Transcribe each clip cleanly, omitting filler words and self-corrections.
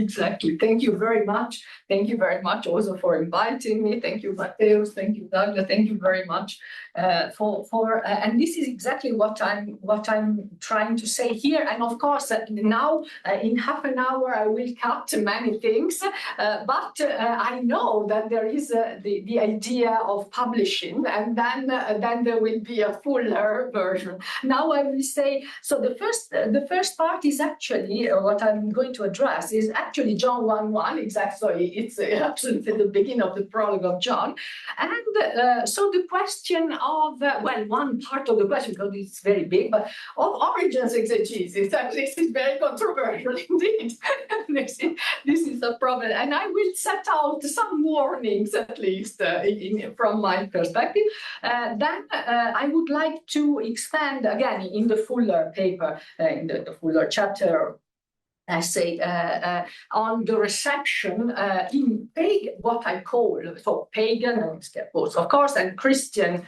Exactly. Thank you very much. Thank you very much also for inviting me. Thank you, Mateusz. Thank you, Douglas. Thank you very much and this is exactly what I'm trying to say here. And of course, now in half an hour I will cut many things, but I know that there is the idea of publishing, and then there will be a fuller version. Now I will say, so the first part is actually what I'm going to address is actually John 1:1, exactly. It's absolutely the beginning of the prologue of John. And so the question of, one part of the question, because it's very big, but of Origen's exegesis, and this is very controversial indeed. This is a problem. And I will set out some warnings, at least from my perspective. Then I would like to expand again in the fuller paper, in the fuller chapter, I say, on the reception in pagan, what I call, so pagan, of course, and Christian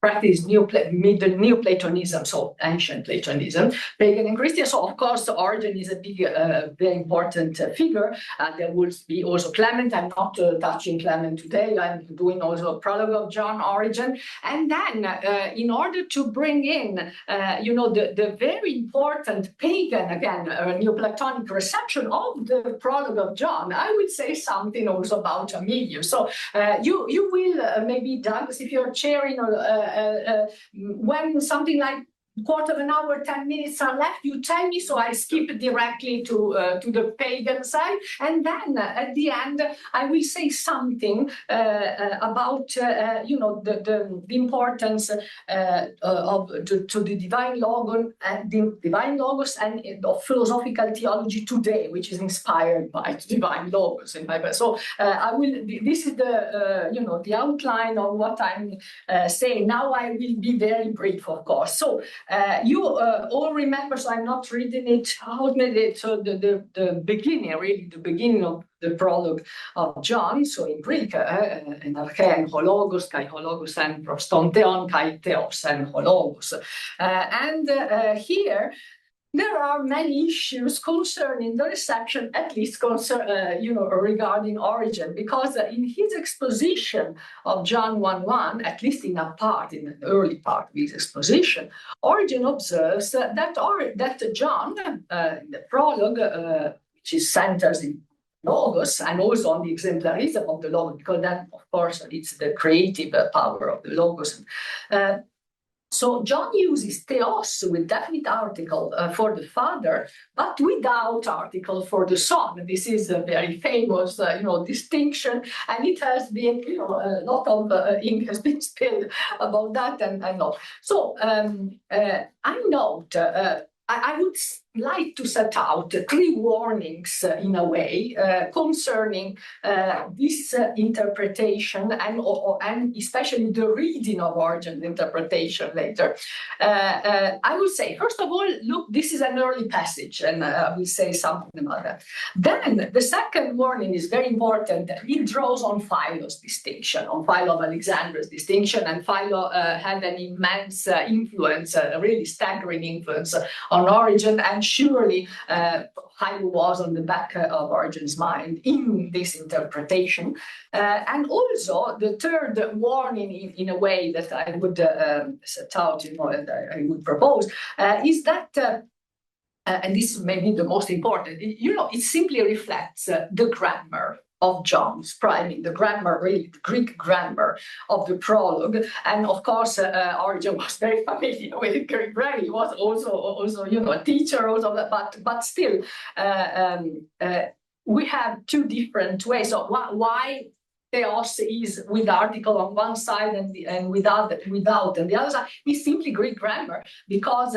practice Neoplatonism, so ancient Platonism, pagan and Christian. So of course, Origen is a big, very important figure. There will be also Clement. I'm not touching Clement today. I'm doing also a prologue of John, Origen, and then in order to bring in, the very important pagan, again, Neoplatonic reception of the prologue of John, I would say something also about Amelia. So you will maybe, Douglas, if you're chairing when something like quarter of an hour, 10 minutes are left, you tell me, so I skip directly to the pagan side, and then at the end I will say something about the importance to the divine logos and of philosophical theology today, which is inspired by the divine logos. So I will. This is the outline of what I'm saying. Now I will be very brief, of course. So. You all remember, so I'm not reading it out, so the beginning, really, the beginning of the prologue of John, so in Greek, en archean hologos, kai hologos en prostonteon, kai theos en hologos. And here, there are many issues concerning the reception, at least regarding Origen, because in his exposition of John 1:1, at least in the early part of his exposition, Origen observes that John, in the prologue, which is centers in logos and also on the exemplarism of the logos, because that, of course, it's the creative power of the logos. So John uses theos with definite article for the Father, but without article for the Son. This is a very famous, distinction, and it has been, a lot of ink has been spilled about that, and I know. So I note. I would like to set out 3 warnings in a way concerning this interpretation and especially the reading of Origen's interpretation later. I will say, first of all, look, this is an early passage, and I will say something about that. Then the second warning is very important. It draws on Philo's distinction, on Philo of Alexandria's distinction, and Philo had an immense influence, a really staggering influence on Origen, and surely Philo was on the back of Origen's mind in this interpretation. And also the third warning, in a way that I would set out, and I would propose, is that, and this is maybe the most important, it simply reflects the grammar of John's priming, the grammar, really the Greek grammar of the prologue. And of course, Origen was very familiar with Greek grammar. He was also a teacher, but still, we have 2 different ways. So why theos is with article on one side and without on the other side is simply Greek grammar, because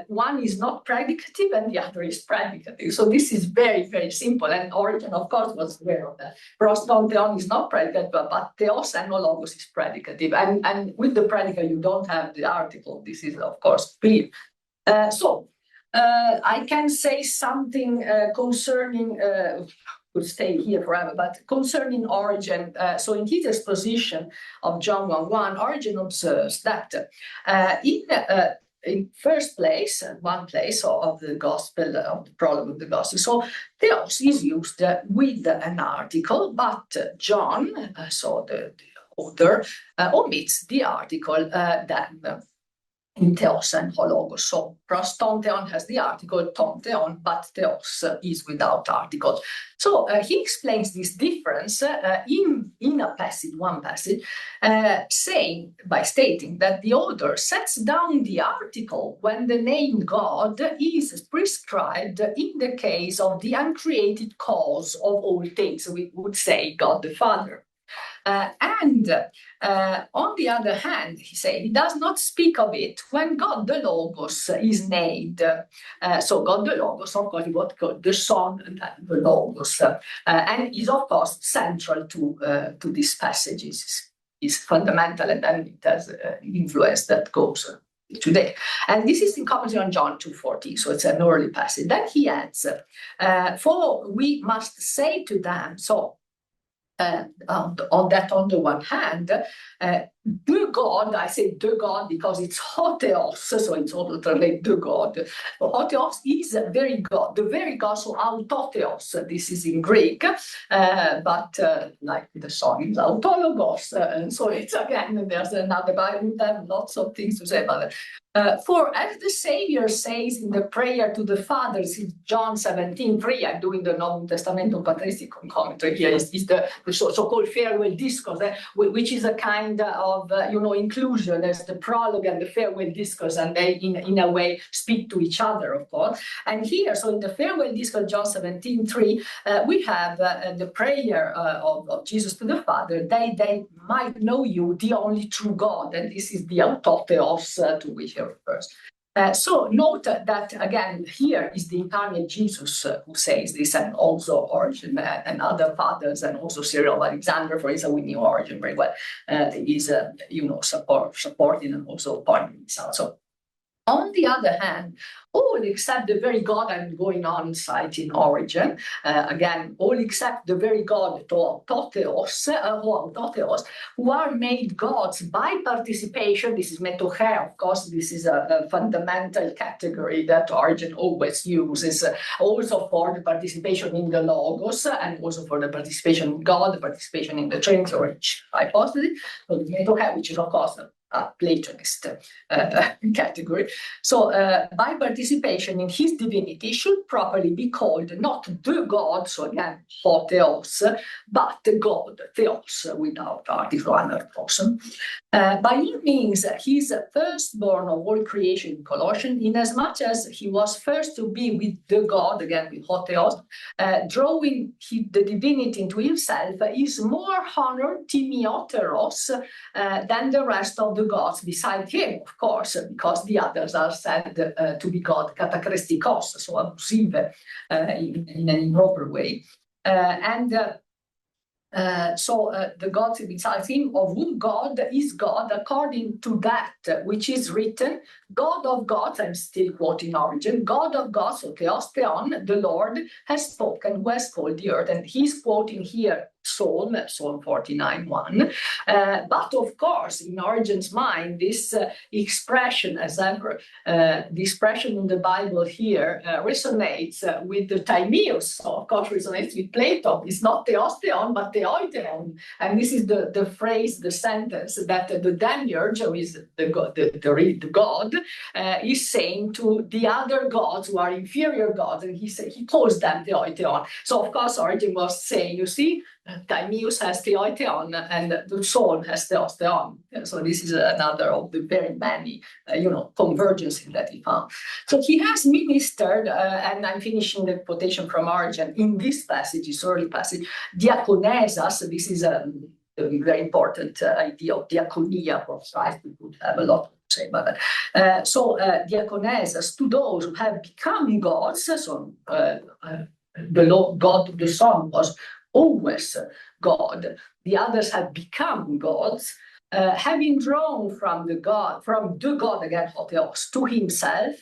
one is not predicative and the other is predicative. So this is very, very simple. And Origen, of course, was aware of that. Prostonteon is not predicative, but theos and logos is predicative. And with the predicate, you don't have the article. This is, of course, clear. I can say something concerning could stay here forever, but concerning Origen, so in his exposition of John 1:1, Origen observes that in first place, one place of the Gospel, of the prologue of the Gospel. So theos is used with an article, but John, so the author, omits the article then. In theos and hologos. So prostonteon has the article tonteon, but theos is without article. So he explains this difference in a passage, one passage, by stating that the author sets down the article when the name God is prescribed in the case of the uncreated cause of all things. We would say God the Father. And on the other hand, he does not speak of it when God the Logos is named. So God the Logos, of course, is what called the Son and the Logos, and is of course central to these passages. Is fundamental, and then it has influence that goes today. And this is in commentary on John 2:14, so it's an early passage. Then he adds, for we must say to them, so on the one hand, the God, I say the God because it's hotheos, so it's also translated the God. Hotheos is very God, the very God, so autotheos, this is in Greek, but like the song is autologos, and so it's again, there's another, but I would have lots of things to say about it. For as the Savior says in the prayer to the fathers in John 17:3, I'm doing the Novum Testamentum patristic commentary here, is the so-called farewell discourse, which is a kind of, inclusion. There's the prologue and the farewell discourse, and they, in a way, speak to each other, of course. And here, so in the farewell discourse, John 17:3, we have the prayer of Jesus to the Father, they might know you, the only true God, and this is the autotheos to which he refers. So note that, again, here is the incarnate Jesus who says this, and also Origen and other fathers, and also Cyril of Alexandria, for instance, we knew Origen very well, is, supporting and also pointing this out. So, on the other hand, all except the very God, I'm going on citing Origen, again, all except the very God, totheos, who are made gods by participation. This is metoche, of course, this is a fundamental category that Origen always uses, also for the participation in the Logos, and also for the participation in God, the participation in the Trinity, or hypostasis, so the metoche, which is, of course, a Platonist category. So by participation in his divinity should properly be called not the God, so again, hotheos, but the God, theos, without article, person. By he means he's firstborn of all creation in Colossians, inasmuch as he was first to be with the God, again with hotheos, drawing the divinity into himself, is more honored timioteros than the rest of the gods beside him, of course, because the others are said to be God katakristikos, so abusive in an improper way. So the gods beside him, of whom God is God, according to that which is written, God of gods, I'm still quoting Origen, God of gods, so theos theon, the Lord has spoken, who has called the earth. And he's quoting here Psalm 49:1. But of course, in Origen's mind, this expression, as ever, the expression in the Bible here resonates with the Timaeus. So of course, resonates with Plato. It's not theos theon, but theoiteon. And this is the phrase, the sentence that the demiurge, who is the God, is saying to the other gods who are inferior gods, and he calls them theoiteon. So of course, Origen was saying, you see, Timaeus has theoiteon and the Psalm has theos theon. So this is another of the very many, convergences that he found. So he has ministered, and I'm finishing the quotation from Origen in this passage, this early passage, diakonesas. This is a very important idea of diaconia for Christ. We could have a lot to say about that. So diakonesas, to those who have become gods. So the God, the Son, was always God. The others have become gods. having drawn from the God again, Hotheos, to himself,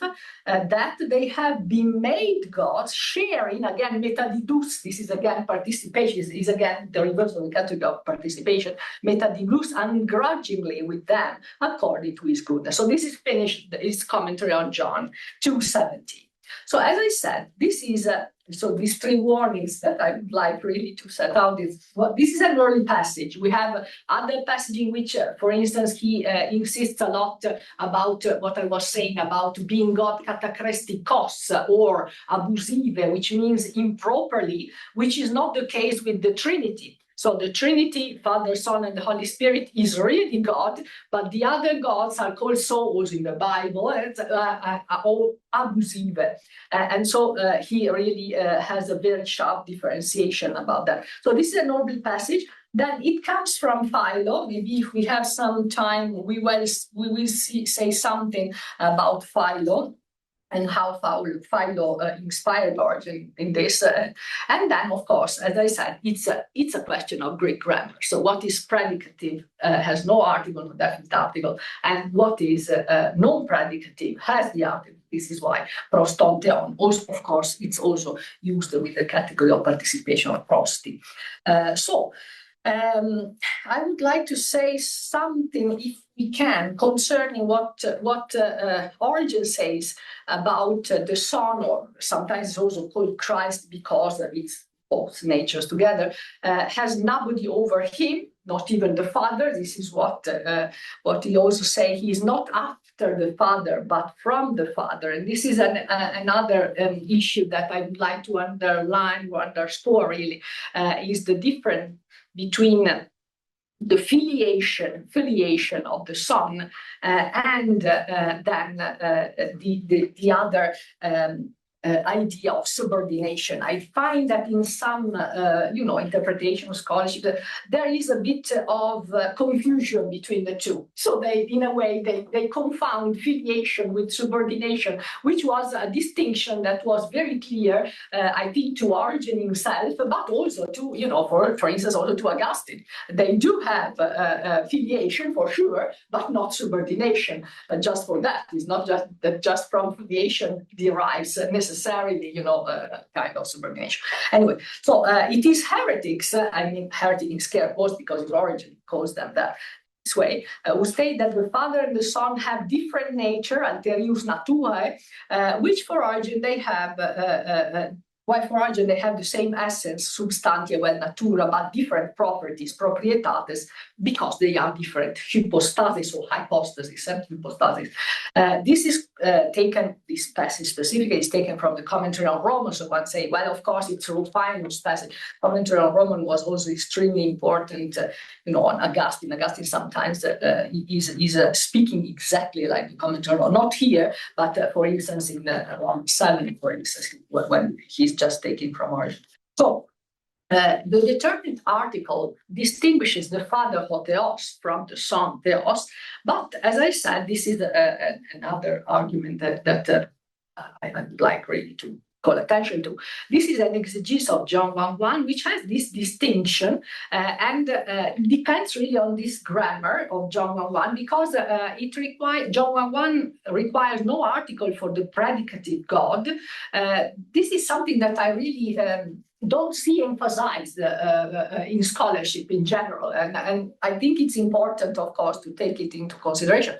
that they have been made gods, sharing again metadidus. This is again participation. This is again the reverse of the category of participation. Metadidus ungrudgingly with them according to his goodness. So this is finished. His commentary on John 2:17. So as I said, this is so these three warnings that I would like really to set out is this is an early passage. We have other passage in which, for instance, he insists a lot about what I was saying about being God katakrestikos or abusive, which means improperly, which is not the case with the Trinity. So the Trinity, Father, Son, and the Holy Spirit is really God, but the other gods are called souls in the Bible, all abusive. And so he really has a very sharp differentiation about that. So this is a noble passage. Then it comes from Philo. Maybe if we have some time, we will say something about Philo and how Philo inspired Origen in this. And then, of course, as I said, it's a question of Greek grammar. So what is predicative has no article, no definite article, and what is non-predicative has the article. This is why prostonteon, also, of course, it's also used with the category of participation of prosti. I would like to say something, if we can, concerning what Origen says about the Son, or sometimes it's also called Christ because it's both natures together, has nobody over him, not even the Father. This is what he also say. He is not after the Father, but from the Father. And this is another issue that I would like to underline or underscore, really, is the difference between the filiation of the Son and then the other idea of subordination. I find that in some, interpretation of scholarship, there is a bit of confusion between the two. So in a way, they confound filiation with subordination, which was a distinction that was very clear, I think, to Origen himself, but also to, for instance, also to Augustine. They do have filiation for sure, but not subordination. Just for that, it's not just that just from filiation derives necessarily, kind of subordination. Anyway, so it is heretics, heretic in scare quotes because Origen calls them that this way, who state that the Father and the Son have different nature, anterius naturae, which for Origen they have Why for Origen they have the same essence, substantia vel natura, but different properties, proprietates, because they are different hypostasis or hypostasis, hypostasis. This is taken, this passage specifically is taken from the commentary on Romans. So one say, well, of course, it's Rufinus passage. Commentary on Romans was also extremely important, on Augustine. Augustine sometimes is speaking exactly like the commentary on, not here, but for instance, in Romans 7, for instance, when he's just taking from Origen. So the determined article distinguishes the Father Hotheos from the Son Theos, but as I said, this is another argument that I would like really to call attention to. This is an exegesis of John 1:1, which has this distinction, and it depends really on this grammar of John 1:1, because John 1:1 requires no article for the predicative God. This is something that I really don't see emphasized in scholarship in general, and I think it's important, of course, to take it into consideration.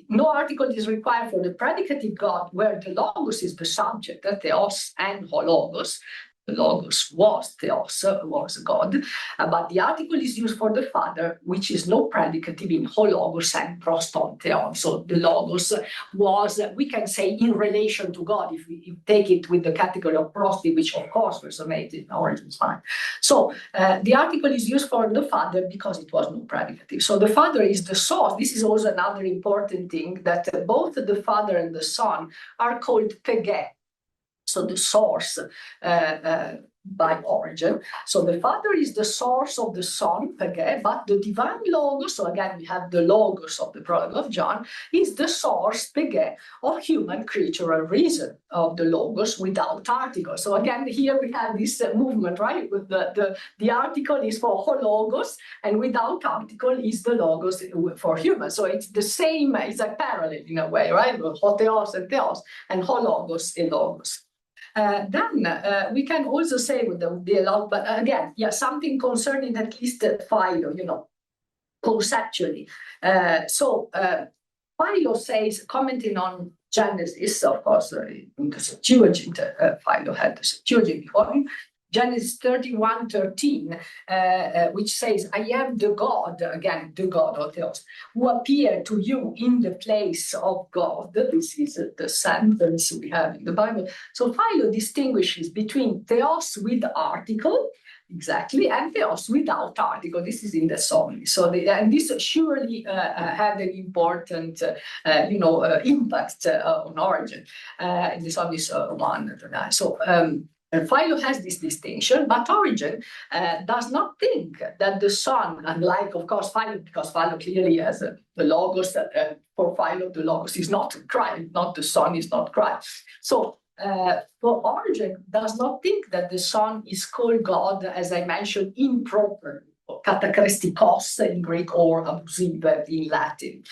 No article is required for the predicative God, where the logos is the subject, theos and hologos. The logos was theos, was God, but the article is used for the Father, which is no predicative in hologos and prostonteon. So the logos was, we can say, in relation to God, if we take it with the category of prosti, which of course resonated in Origen's mind. So the article is used for the Father because it was no predicative. So the Father is the source. This is also another important thing, that both the Father and the Son are called pege. So the source, by Origen. So the Father is the source of the Son, okay, but the divine Logos, so again we have the Logos of the Prologue of John, is the source, okay, of human creatural reason, of the Logos without article. So again, here we have this movement, right? With the article is for hologos, and without article is the Logos for human. So it's the same, it's a parallel in a way, right? Hotheos and theos, and hologos and logos. Then we can also say with the log, but again, yeah, something concerning at least Philo, conceptually. Philo says, commenting on Genesis, of course, in the Septuagint, Philo had the Septuagint before him, Genesis 31:13, which says, I am the God, again, the God of Theos, who appeared to you in the place of God. This is the sentence we have in the Bible. So Philo distinguishes between Theos with article, exactly, and Theos without article. This is in the Song. So, and this surely had an important, impact on Origen. In the Song is 1. So, Philo has this distinction, but Origen does not think that the Son, unlike, of course, Philo, because Philo clearly has the Logos, for Philo, the Logos is not Christ, not the Son is not Christ. So, for Origen, does not think that the Son is called God, as I mentioned, improperly, or katakristikos in Greek or abusive in Latin,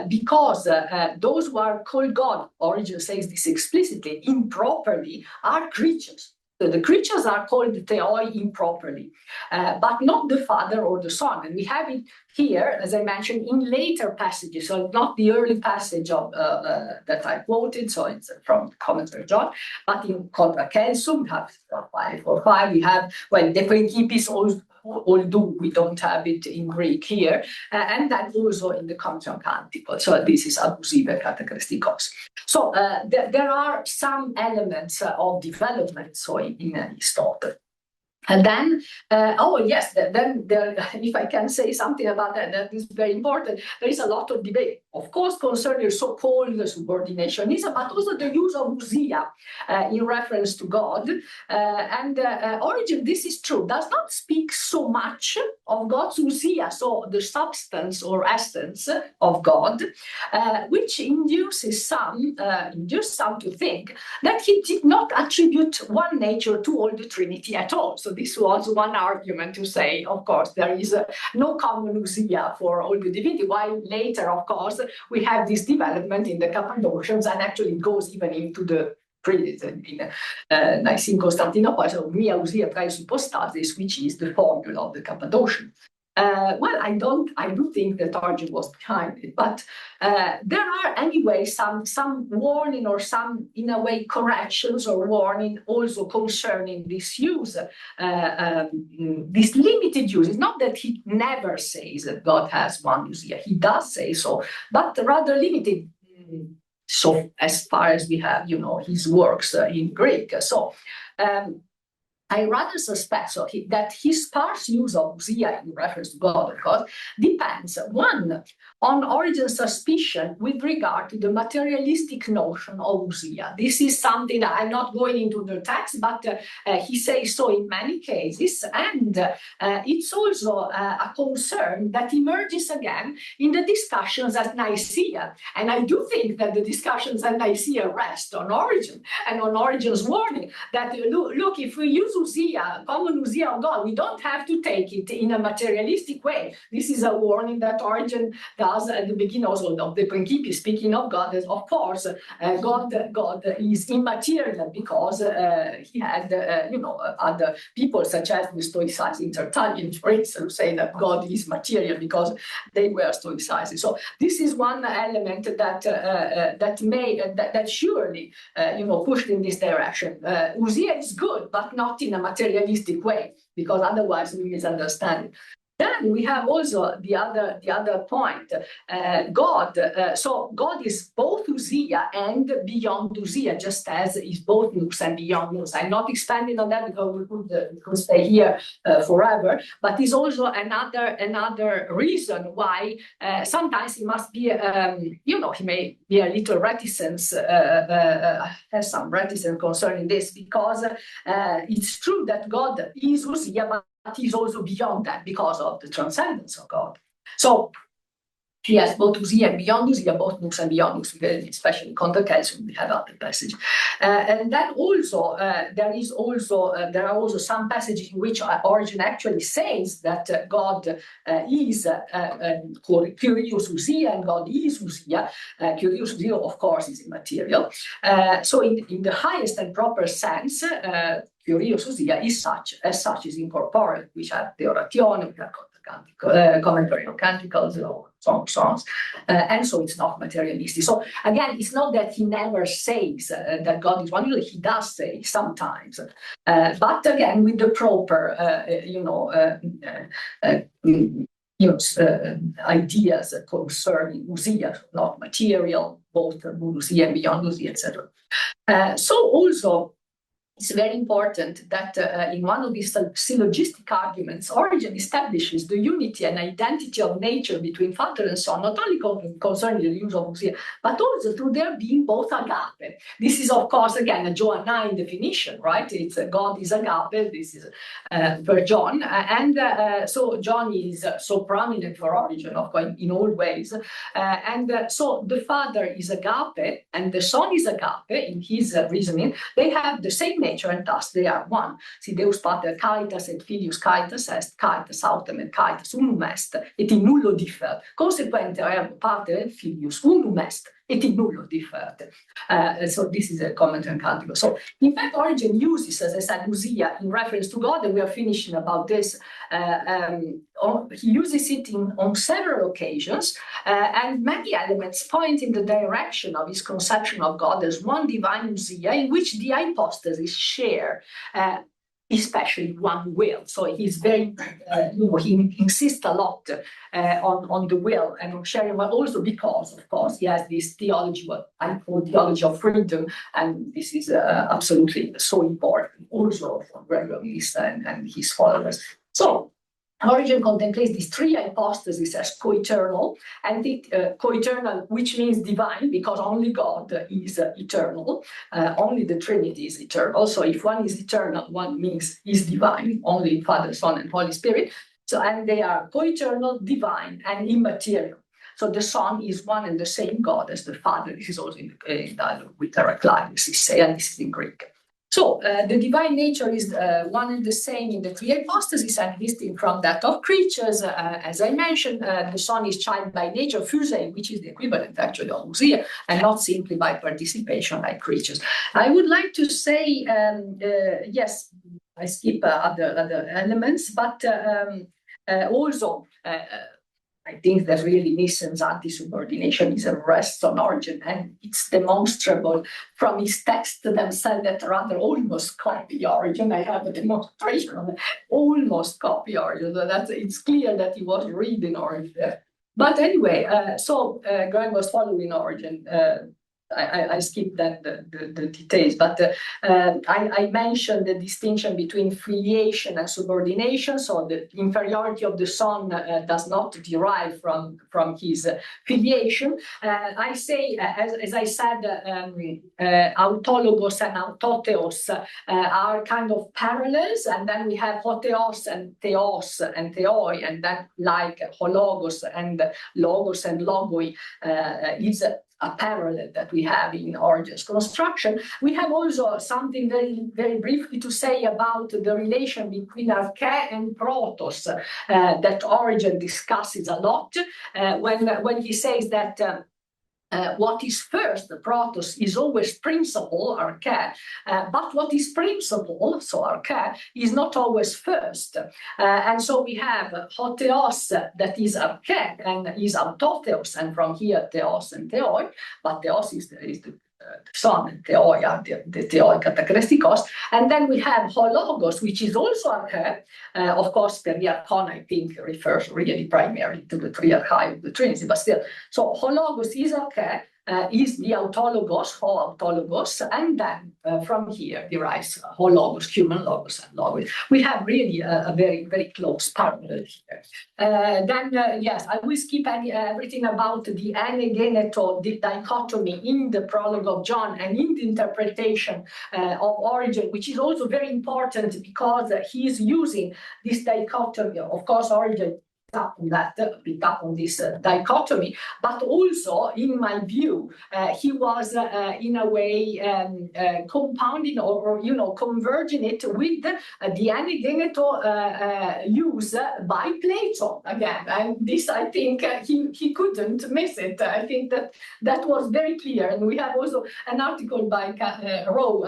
because those who are called God, Origen says this explicitly, improperly, are creatures. So the creatures are called theoi improperly, but not the Father or the Son. And we have it here, as I mentioned, in later passages, so not the early passage of that I quoted, so it's from the commentary of John, but in Contra Celsum, we have 545, we have, well, the Principis, although we don't have it in Greek here, and then also in the Commentary on Canticle. So this is abusive katakristikos. So there are some elements of development, so in Aristotle. And then, then there, if I can say something about that, that is very important. There is a lot of debate, of course, concerning so-called subordinationism, but also the use of ousia in reference to God. And Origen, this is true, does not speak so much of God's ousia, so the substance or essence of God, which induces some to think that he did not attribute one nature to all the Trinity at all. So this was one argument to say, of course, there is no common ousia for all the divinity, while later, of course, we have this development in the Cappadocians, and actually it goes even into the in Nicene Constantinople, so mia ousia praesupostatis, which is the formula of the Cappadocian. Well, I do think that Origen was behind it, but there are anyway some warning or some, in a way, corrections or warning also concerning this use, this limited use. It's not that he never says that God has one ousia. He does say so, but rather limited. So as far as we have, his works in Greek. So I rather suspect that his sparse use of ousia in reference to God, of course, depends, one, on Origen's suspicion with regard to the materialistic notion of ousia. This is something that I'm not going into the text, but he says so in many cases, and it's also a concern that emerges again in the discussions at Nicaea. And I do think that the discussions at Nicaea rest on Origen and on Origen's warning that, look, if we use ousia, common ousia of God, we don't have to take it in a materialistic way. This is a warning that Origen does at the beginning also of the Principia, speaking of God, as of course, God is immaterial because he had, other people such as the Stoicists, Tertullian, for instance, who say that God is material because they were Stoicists. So this is one element that surely, pushed in this direction. Ousia is good, but not in a materialistic way, because otherwise we misunderstand it. Then we have also the other point. So God is both ousia and beyond ousia, just as is both nous and beyond nous. I'm not expanding on that because we could stay here forever. But it's also another reason why sometimes he must be, he may be a little reticence, has some reticence concerning this, because it's true that God is ousia, but is also beyond that because of the transcendence of God. So he has both ousia and beyond ousia, both nous and beyond nous, especially in contra Calcium, we have other passages. And then also, there are also some passages in which Origen actually says that God is Kyrios ousia and God is ousia. Kyrios ousia, of course, is immaterial. So in the highest and proper sense, Kyrios ousia is such is incorporeal, which are the Oratione, we have commentary on canticles, songs, and so it's not materialistic. So again, it's not that he never says that God is one. He does say sometimes, but again with the proper, ideas concerning ousia, not material, both ousia and beyond ousia, etc. So also, it's very important that in one of these syllogistic arguments, Origen establishes the unity and identity of nature between Father and Son, not only concerning the use of ousia, but also through their being both agape. This is, of course, again, a Johannine definition, right? It's God is agape, this is per John, and so John is so prominent for Origen, of course, in all ways. So the Father is agape, and the Son is agape in his reasoning. They have the same nature, and thus they are one. Si Deus Pater caritas et Filius caritas est, caritas autem et caritas unum est, et in nullo differ. Consequente ergo Pater et Filius unum est, et in nullo differ. So this is a commentary on Canticle. So in fact, Origen uses, as I said, ousia in reference to God, and we are finishing about this. He uses it on several occasions, and many elements point in the direction of his conception of God as one divine ousia in which the hypostases share, especially one will. So he's very, he insists a lot on the will and on sharing, but also because, of course, he has this theology, what I call theology of freedom, and this is absolutely so important also for Gregor Nyssa and his followers. So Origen contemplates these three hypostases as co-eternal, and co-eternal, which means divine, because only God is eternal, only the Trinity is eternal. So if one is eternal, one means is divine, only Father, Son, and Holy Spirit. So, and they are co-eternal, divine, and immaterial. So the Son is one and the same God as the Father. This is also in dialogue with Heraclitus, and this is in Greek. So the divine nature is one and the same in the three hypostases, and distinct from that of creatures. As I mentioned, the Son is child by nature, phusei, which is the equivalent actually of ousia, and not simply by participation like creatures. I would like to say, yes, I skip other elements, but also I think that really Nissen's anti-subordination is a rest on Origen, and it's demonstrable from his texts themselves that rather almost copy Origen. I have a demonstration of it, almost copy Origen. So it's clear that he was reading Origen. But anyway, so Greg was following Origen. I skipped the details, but I mentioned the distinction between filiation and subordination. So the inferiority of the Son does not derive from his filiation. I say, as I said, autologos and autotheos are kind of parallels, and then we have hotheos and theos and theoi, and then like hologos and logoi is a parallel that we have in Origen's construction. We have also something very, very briefly to say about the relation between arche and protos that Origen discusses a lot when he says that what is first, the protos, is always principle, arche, but what is principle, so arche, is not always first. And so we have hotheos that is arche and is autotheos, and from here theos and theoi, but theos is the Son and Theoia, the Theoic Catachrestikos. And then we have Hologos, which is also arche. Of course, the Riarchon, I think, refers really primarily to the triarchy of the Trinity, but still. So Hologos is arche. Is the autologos, ho autologos, and then from here derives hologos, human logos, and logos. We have really a very, very close parallel here. Yes, I will skip everything about the anegeneto dichotomy in the Prologue of John and in the interpretation of Origen, which is also very important because he is using this dichotomy. Of course, Origen pick up on this dichotomy, but also, in my view, he was in a way compounding or converging it with the anegeneto use by Plato again, and this I think he couldn't miss it. I think that was very clear, and we have also an article by Rowe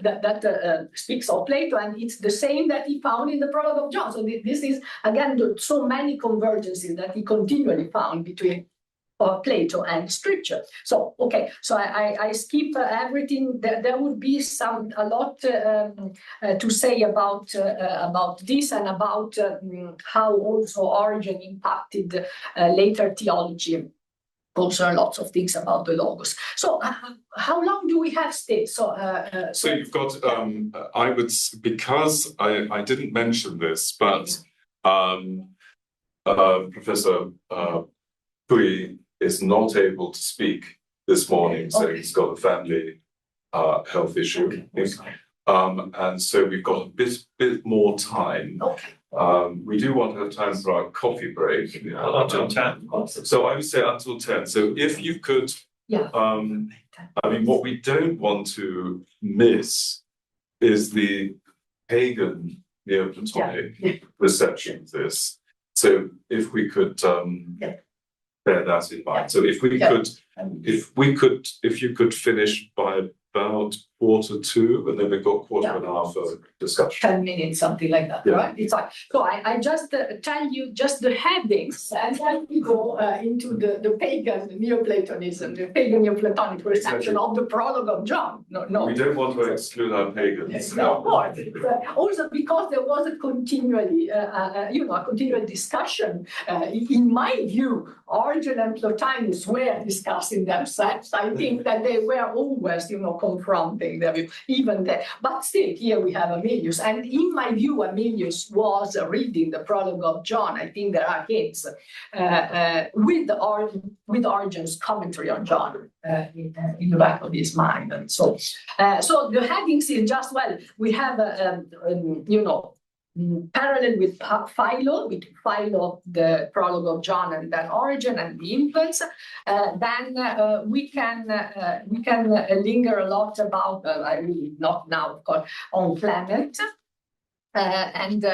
that speaks of Plato, and it's the same that he found in the Prologue of John. So this is again so many convergences that he continually found between Plato and Scripture. So okay, so I skip everything. There would be a lot to say about this and about how also Origen impacted later theology. Also, lots of things about the logos. So, how long do we have still? So you've got. I would, because I didn't mention this, but. Professor Pui is not able to speak this morning, so he's got a family health issue. And so we've got a bit more time. We do want to have time for our coffee break. Until 10. So I would say until 10. So if you could, I mean, what we don't want to miss is the pagan Neoplatonic reception of this. So if we could bear that in mind. So if you could finish by about 1:45, and then we've got quarter and a half of discussion. 10 minutes, something like that, right? It's like, so I just tell you just the headings, and then we go into the pagan Neoplatonism, the pagan Neoplatonic reception of the Prologue of John. No, we don't want to exclude our pagans. No, of course. Also because there was a continual discussion. In my view, Origen and Plotinus were discussing themselves. I think that they were always, confronting their view, even there. But still, here we have Amelius. And in my view, Amelius was reading the Prologue of John. I think there are hints with Origen's commentary on John in the back of his mind. And so the headings is just, well, we have, parallel with Philo, the Prologue of John, and then Origen and the influence. Then we can linger a lot about, I really not now, of course, on Clement. And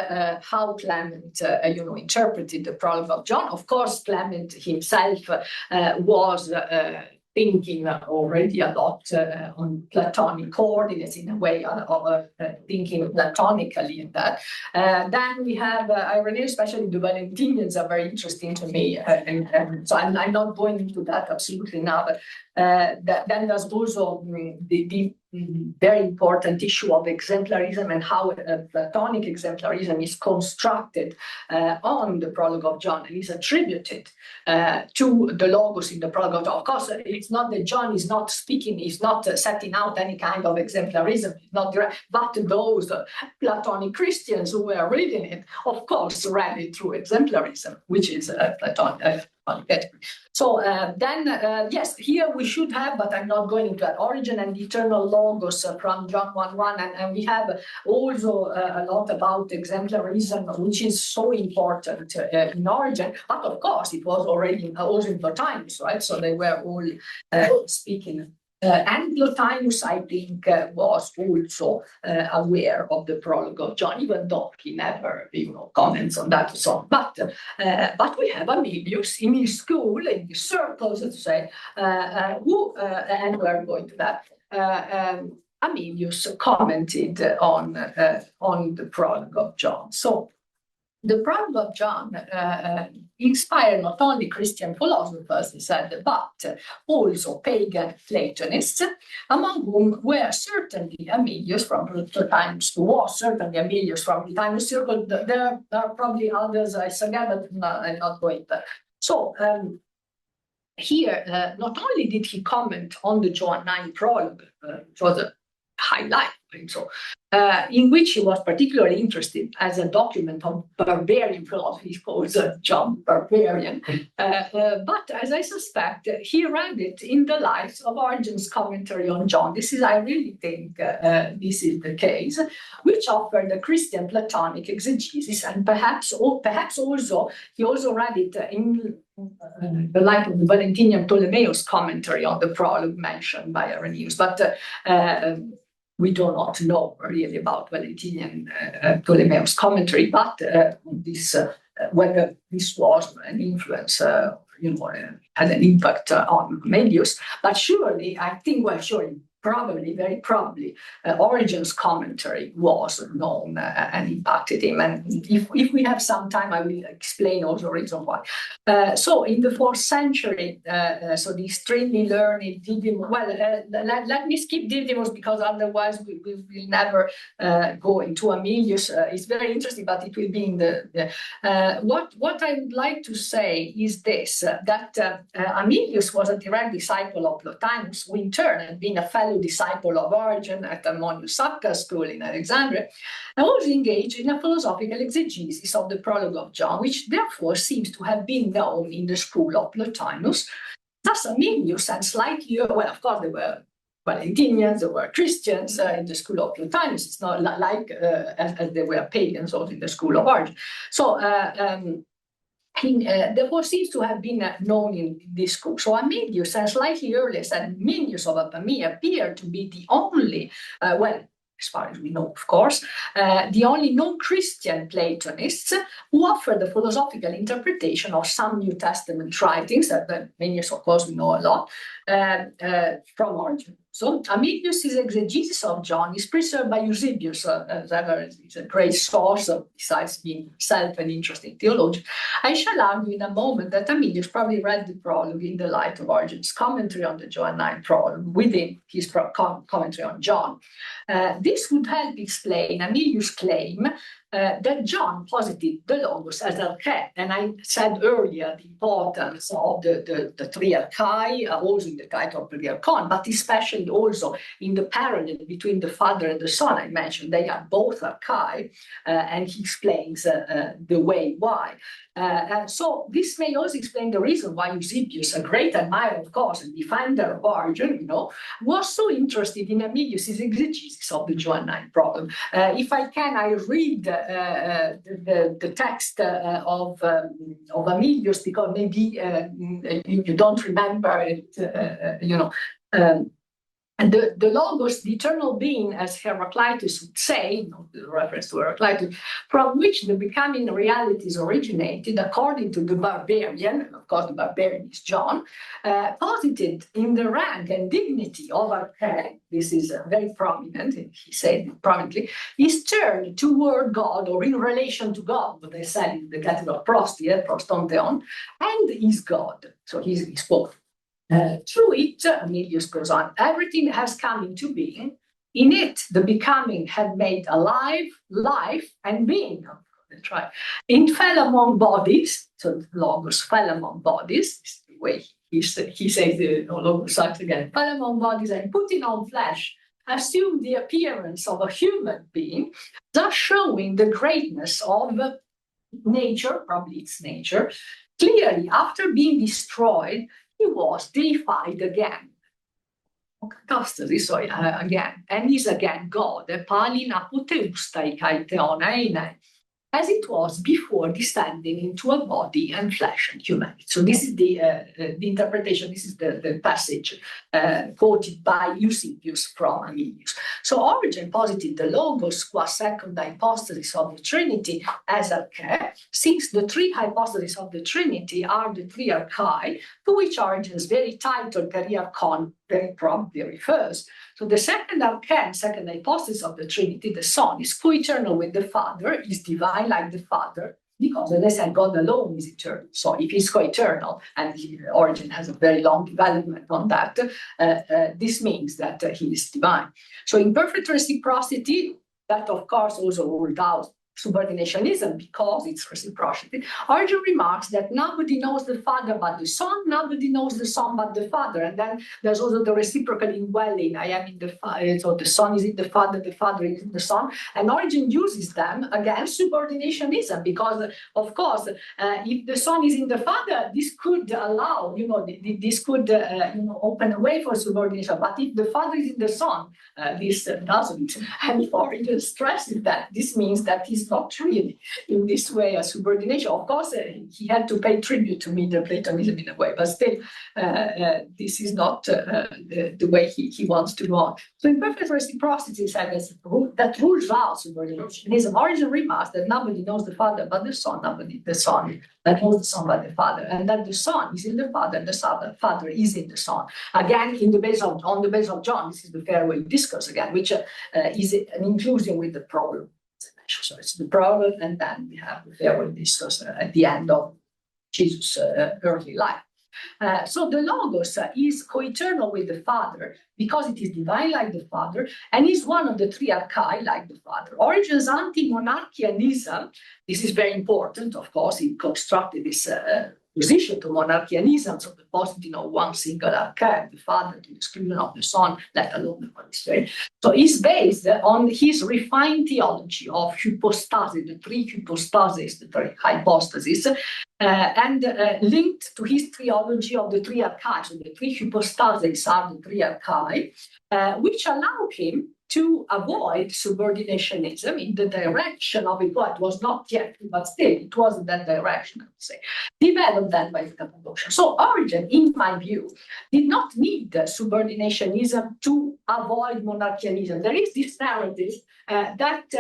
how Clement, interpreted the Prologue of John. Of course, Clement himself was thinking already a lot on Platonic coordinates, in a way of thinking Platonically in that. Then we have Irenaeus, especially the Valentinians are very interesting to me, and so I'm not going into that absolutely now, but then there's also the very important issue of exemplarism and how Platonic exemplarism is constructed on the Prologue of John and is attributed to the Logos in the Prologue of John. Of course, it's not that John is not speaking, he's not setting out any kind of exemplarism, not direct, but those Platonic Christians who were reading it, of course, read it through exemplarism, which is Platonic. So yes, here we should have, but I'm not going into that, Origen and the eternal Logos from John 1:1, and we have also a lot about exemplarism, which is so important in Origen, but of course it was already also in Plotinus, right? So they were all speaking. And Plotinus, I think, was also aware of the Prologue of John, even though he never, comments on that. So, but we have Amelius in his school, in his circles, to say, who, and we're going to that. Amelius commented on the Prologue of John. So the Prologue of John inspired not only Christian philosophers, he said, but also pagan Platonists, among whom were certainly Amelius from Plotinus, who was certainly Amelius from Plotinus circle. There are probably others I forget, but I'm not going there. So here, not only did he comment on the Johannine Prologue, which was a highlight, so, in which he was particularly interested as a document of barbarian philosophy. He calls John barbarian. But as I suspect, he read it in the light of Origen's commentary on John. I really think this is the case, which offered a Christian Platonic exegesis, and perhaps also he also read it in the light of the Valentinian Ptolemaios commentary on the Prologue mentioned by Irenaeus. But we do not know really about Valentinian Ptolemaios commentary, but whether this was an influence, had an impact on Amelius. But surely, I think, very probably, Origen's commentary was known and impacted him. And if we have some time, I will explain also the reason why. So in the 4th century, so the extremely learned Didymus, let me skip Didymus because otherwise we will never go into Amelius. It's very interesting, but it will be in what I would like to say is this, that Amelius was a direct disciple of Plotinus, who in turn had been a fellow disciple of Origen at the Monius Sabca school in Alexandria, and was engaged in a philosophical exegesis of the Prologue of John, which therefore seems to have been known in the school of Plotinus. Thus Amelius and slightly, of course there were Valentinians, there were Christians in the school of Plotinus. It's not like as there were pagans also in the school of Origen. So therefore seems to have been known in this school. So Amelius, and slightly earlier, Amelius of Apamea appeared to be the only, as far as we know, of course, the only non-Christian Platonists who offered the philosophical interpretation of some New Testament writings, that Amelius, of course, we know a lot, from Origen. So Amelius' exegesis of John is preserved by Eusebius, as ever, is a great source, besides being himself an interesting theologian. I shall argue in a moment that Amelius probably read the Prologue in the light of Origen's commentary on the Johannine Prologue within his commentary on John. This would help explain Amelius' claim that John posited the Logos as arche. And I said earlier the importance of the three archai, also in the title of the Archon, but especially also in the parallel between the Father and the Son. I mentioned they are both archai, and he explains the way why. So this may also explain the reason why Eusebius, a great admirer, of course, and defender of Origen, was so interested in Amelius' exegesis of the Johannine Prologue. If I can, I read the text of Amelius, because maybe you don't remember it, and the Logos, the eternal being, as Heraclitus would say, the reference to Heraclitus, from which the becoming realities originated, according to the barbarian, and of course the barbarian is John, posited in the rank and dignity of arche, this is very prominent, he said it prominently, is turned toward God, or in relation to God, what they said in the Cathedral of Prostontheon, and is God. So he's both. Through it, Amelius goes on, everything has come into being. In it, the becoming had made alive life and being. That's right. In fell among bodies, so the Logos fell among bodies, is the way he says the Logos again, fell among bodies and putting on flesh, assumed the appearance of a human being, thus showing the greatness of nature, probably its nature. Clearly, after being destroyed, he was deified again. Again, and is again God, as it was before descending into a body and flesh and humanity. So this is the interpretation, this is the passage quoted by Eusebius from Amelius. So Origen posited the Logos qua second hypostasis of the Trinity as arche, since the three hypostases of the Trinity are the three archai, to which Origen's very title, Periarchon, very probably refers. So the second arche, second hypostasis of the Trinity, the Son, is co-eternal with the Father, is divine like the Father, because, as I said, God alone is eternal. So if he's co-eternal, and Origen has a very long development on that, this means that he is divine. So in perfect reciprocity, that of course also ruled out subordinationism because it's reciprocity. Origen remarks that nobody knows the Father but the Son, nobody knows the Son but the Father. And then there's also the reciprocal indwelling. I am in the Father, so the Son is in the Father is in the Son. And Origen uses them against subordinationism because, of course, if the Son is in the Father, this could allow, this could, open a way for subordination. But if the Father is in the Son, this doesn't. And Origen stresses that this means that he's not really in this way a subordination. Of course, he had to pay tribute to Middle Platonism in a way, but still, this is not the way he wants to go on. So in perfect reciprocity, that rules out subordinationism. Origen remarks that nobody knows the Father but the Son, nobody the Son that knows the Son but the Father, and that the Son is in the Father, and the Father is in the Son. Again, on the base of John, this is the farewell discourse again, which is an inclusion with the prologue. So it's the prologue, and then we have the farewell discourse at the end of Jesus' early life. So the Logos is co-eternal with the Father because it is divine like the Father and is one of the three archai like the Father. Origen's anti-monarchianism, this is very important, of course, he constructed this opposition to monarchianism, so the positing of one single archai, the Father, to the exclusion of the Son, let alone the Holy Spirit. So it's based on his refined theology of hypostasis, the three hypostases, the three hypostases, and linked to his theology of the three archai. So the three hypostases are the three archai, which allow him to avoid subordinationism in the direction of it. Well, it was not yet, but still, it was in that direction, I would say, developed then by the Cappadocian. So Origen, in my view, did not need subordinationism to avoid monarchianism. There is this narrative that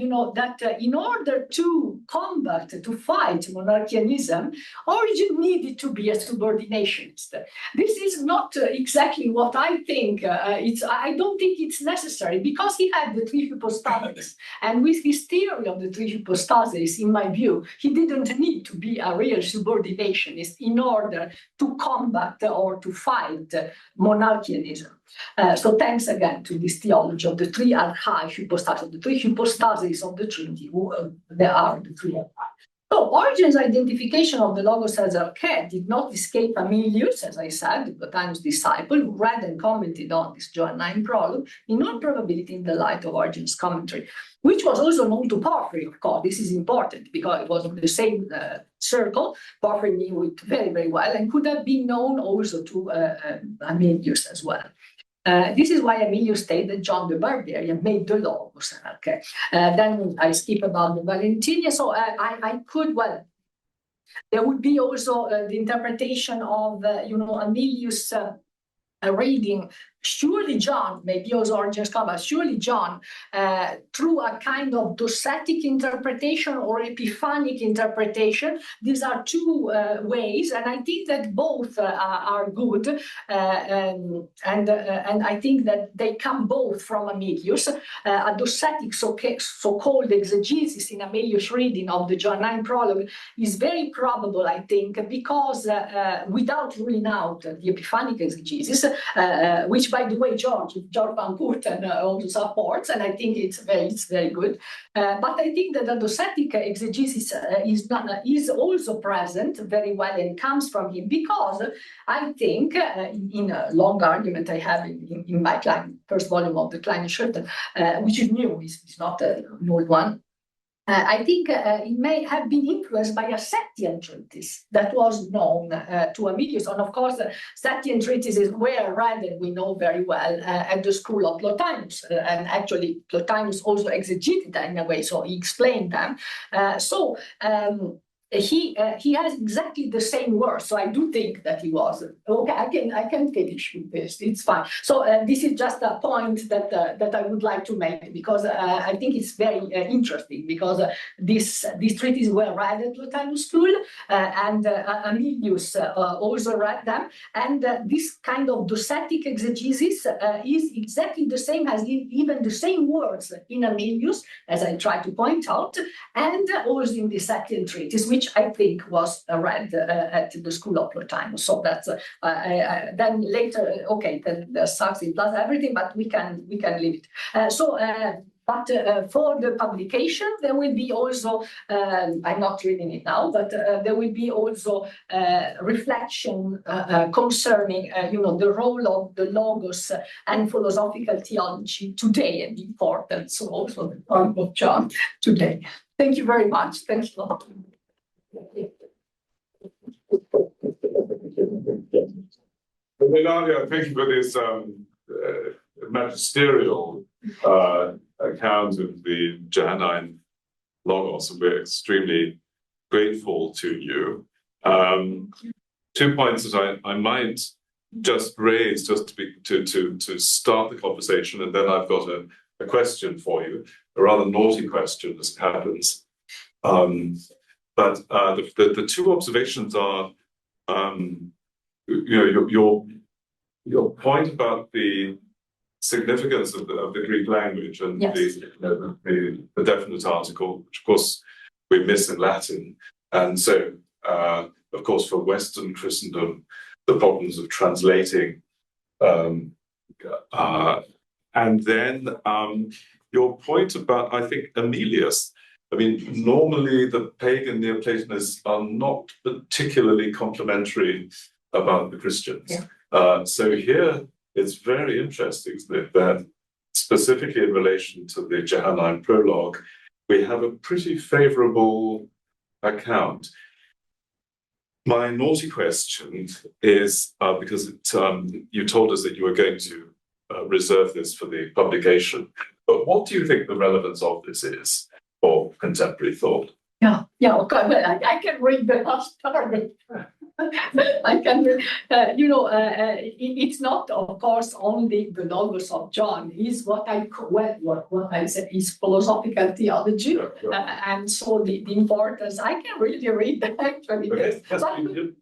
in order to combat, to fight monarchianism, Origen needed to be a subordinationist. This is not exactly what I think. I don't think it's necessary because he had the three hypostases. And with his theory of the three hypostases, in my view, he didn't need to be a real subordinationist in order to combat or to fight monarchianism. So thanks again to this theology of the three archai hypostases, the three hypostases of the Trinity, they are the three archai. So Origen's identification of the Logos as archai did not escape Amelius, as I said, the Plotinus disciple, who read and commented on this Johannine prologue, in all probability in the light of Origen's commentary, which was also known to Porphyry, of course. This is important because it was in the same circle. Porphyry knew it very, very well and could have been known also to Amelius as well. This is why Amelius stated that John the Barbarian made the Logos. Okay. Then I skip about the Valentinian. So I could, well, there would be also the interpretation of, Amelius reading. Surely John, maybe also Origen's comment, surely John, through a kind of docetic interpretation or epiphanic interpretation, these are two ways, and I think that both are good, and I think that they come both from Amelius. A docetic so-called exegesis in Amelius' reading of the Johannine prologue is very probable, I think, because without ruling out the epiphanic exegesis, which, by the way, George Van Kooten also supports, and I think it's very good. But I think that the docetic exegesis is also present very well and comes from him, because I think, in a long argument I have in my first volume of the Kleine Schritte, which is new, it's not an old one, I think it may have been influenced by a Septian treatise that was known to Amelius. And of course, Septian treatises were read, and we know very well, at the school of Plotinus. And actually, Plotinus also exegeted them in a way, so he explained them. he has exactly the same words. So I do think that he was okay. I can finish with this. It's fine. So this is just a point that I would like to make, because I think it's very interesting, because these treatises were read at Plotinus school, and Amelius also read them, and this kind of docetic exegesis is exactly the same, has even the same words in Amelius, as I try to point out, and also in the second treatise, which I think was read at the school of Plotinus. So that's then later, okay, the succeed plus everything, but we can leave it. But for the publication, there will be also, I'm not reading it now, but there will be also reflection concerning, the role of the Logos and philosophical theology today, and the importance also the part of John today. Thank you very much. Thanks a lot. Ilaria, thank you for this magisterial account of the Johannine Logos, and we're extremely grateful to you. 2 points that I might just raise, just to start the conversation, and then I've got a question for you, a rather naughty question as it happens. But the two observations are, your point about the significance of the Greek language and yes. the definite article, which of course we miss in Latin. And so, of course, for Western Christendom, the problems of translating. And then your point about, I think, Amelius. I mean, normally the pagan Neoplatonists are not particularly complimentary about the Christians. Yeah. So here it's very interesting, isn't it, that specifically in relation to the Johannine Prologue, we have a pretty favorable account. My naughty question is, because you told us that you were going to reserve this for the publication, but what do you think the relevance of this is for contemporary thought? Yeah, okay. Well, I can read the last part. I can, it's not, of course, only the Logos of John. Is what I said is philosophical theology, and so the importance. I can really read that actually. Okay.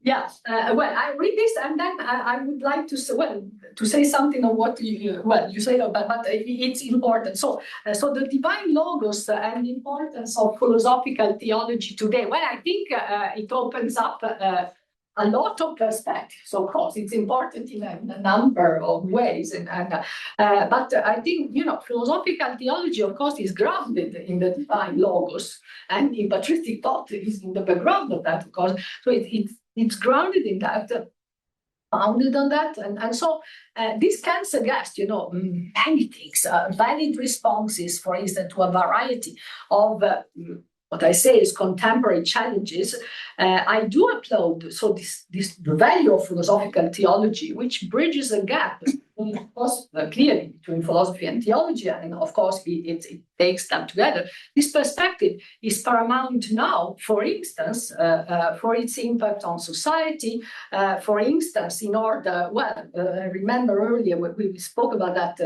Yes, well, I read this, and then I would like to say something of what you say about, but it's important. So the divine Logos and the importance of philosophical theology today. Well, I think it opens up a lot of perspectives. Of course, it's important in a number of ways, but I think philosophical theology, of course, is grounded in the divine Logos, and in patristic thought is in the background of that, of course. So it's grounded in that. Founded on that, and so this can suggest, many things, valid responses, for instance, to a variety of what I say is contemporary challenges. I do applaud the value of philosophical theology, which bridges a gap, of course, clearly between philosophy and theology, and of course it takes them together. This perspective is paramount now, for instance, for its impact on society. For instance, in order, remember earlier we spoke about that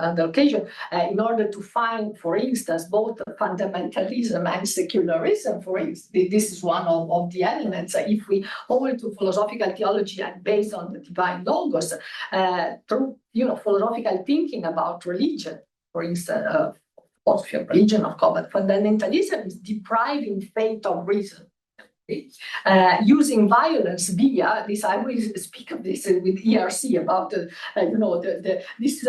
on the occasion, in order to find, for instance, both fundamentalism and secularism, for instance, this is one of the elements. If we hold to philosophical theology and based on the divine Logos, through philosophical thinking about religion, for instance, philosophy of religion, of course, but fundamentalism is depriving faith of reason. Using violence via this, I will speak of this with ERC about this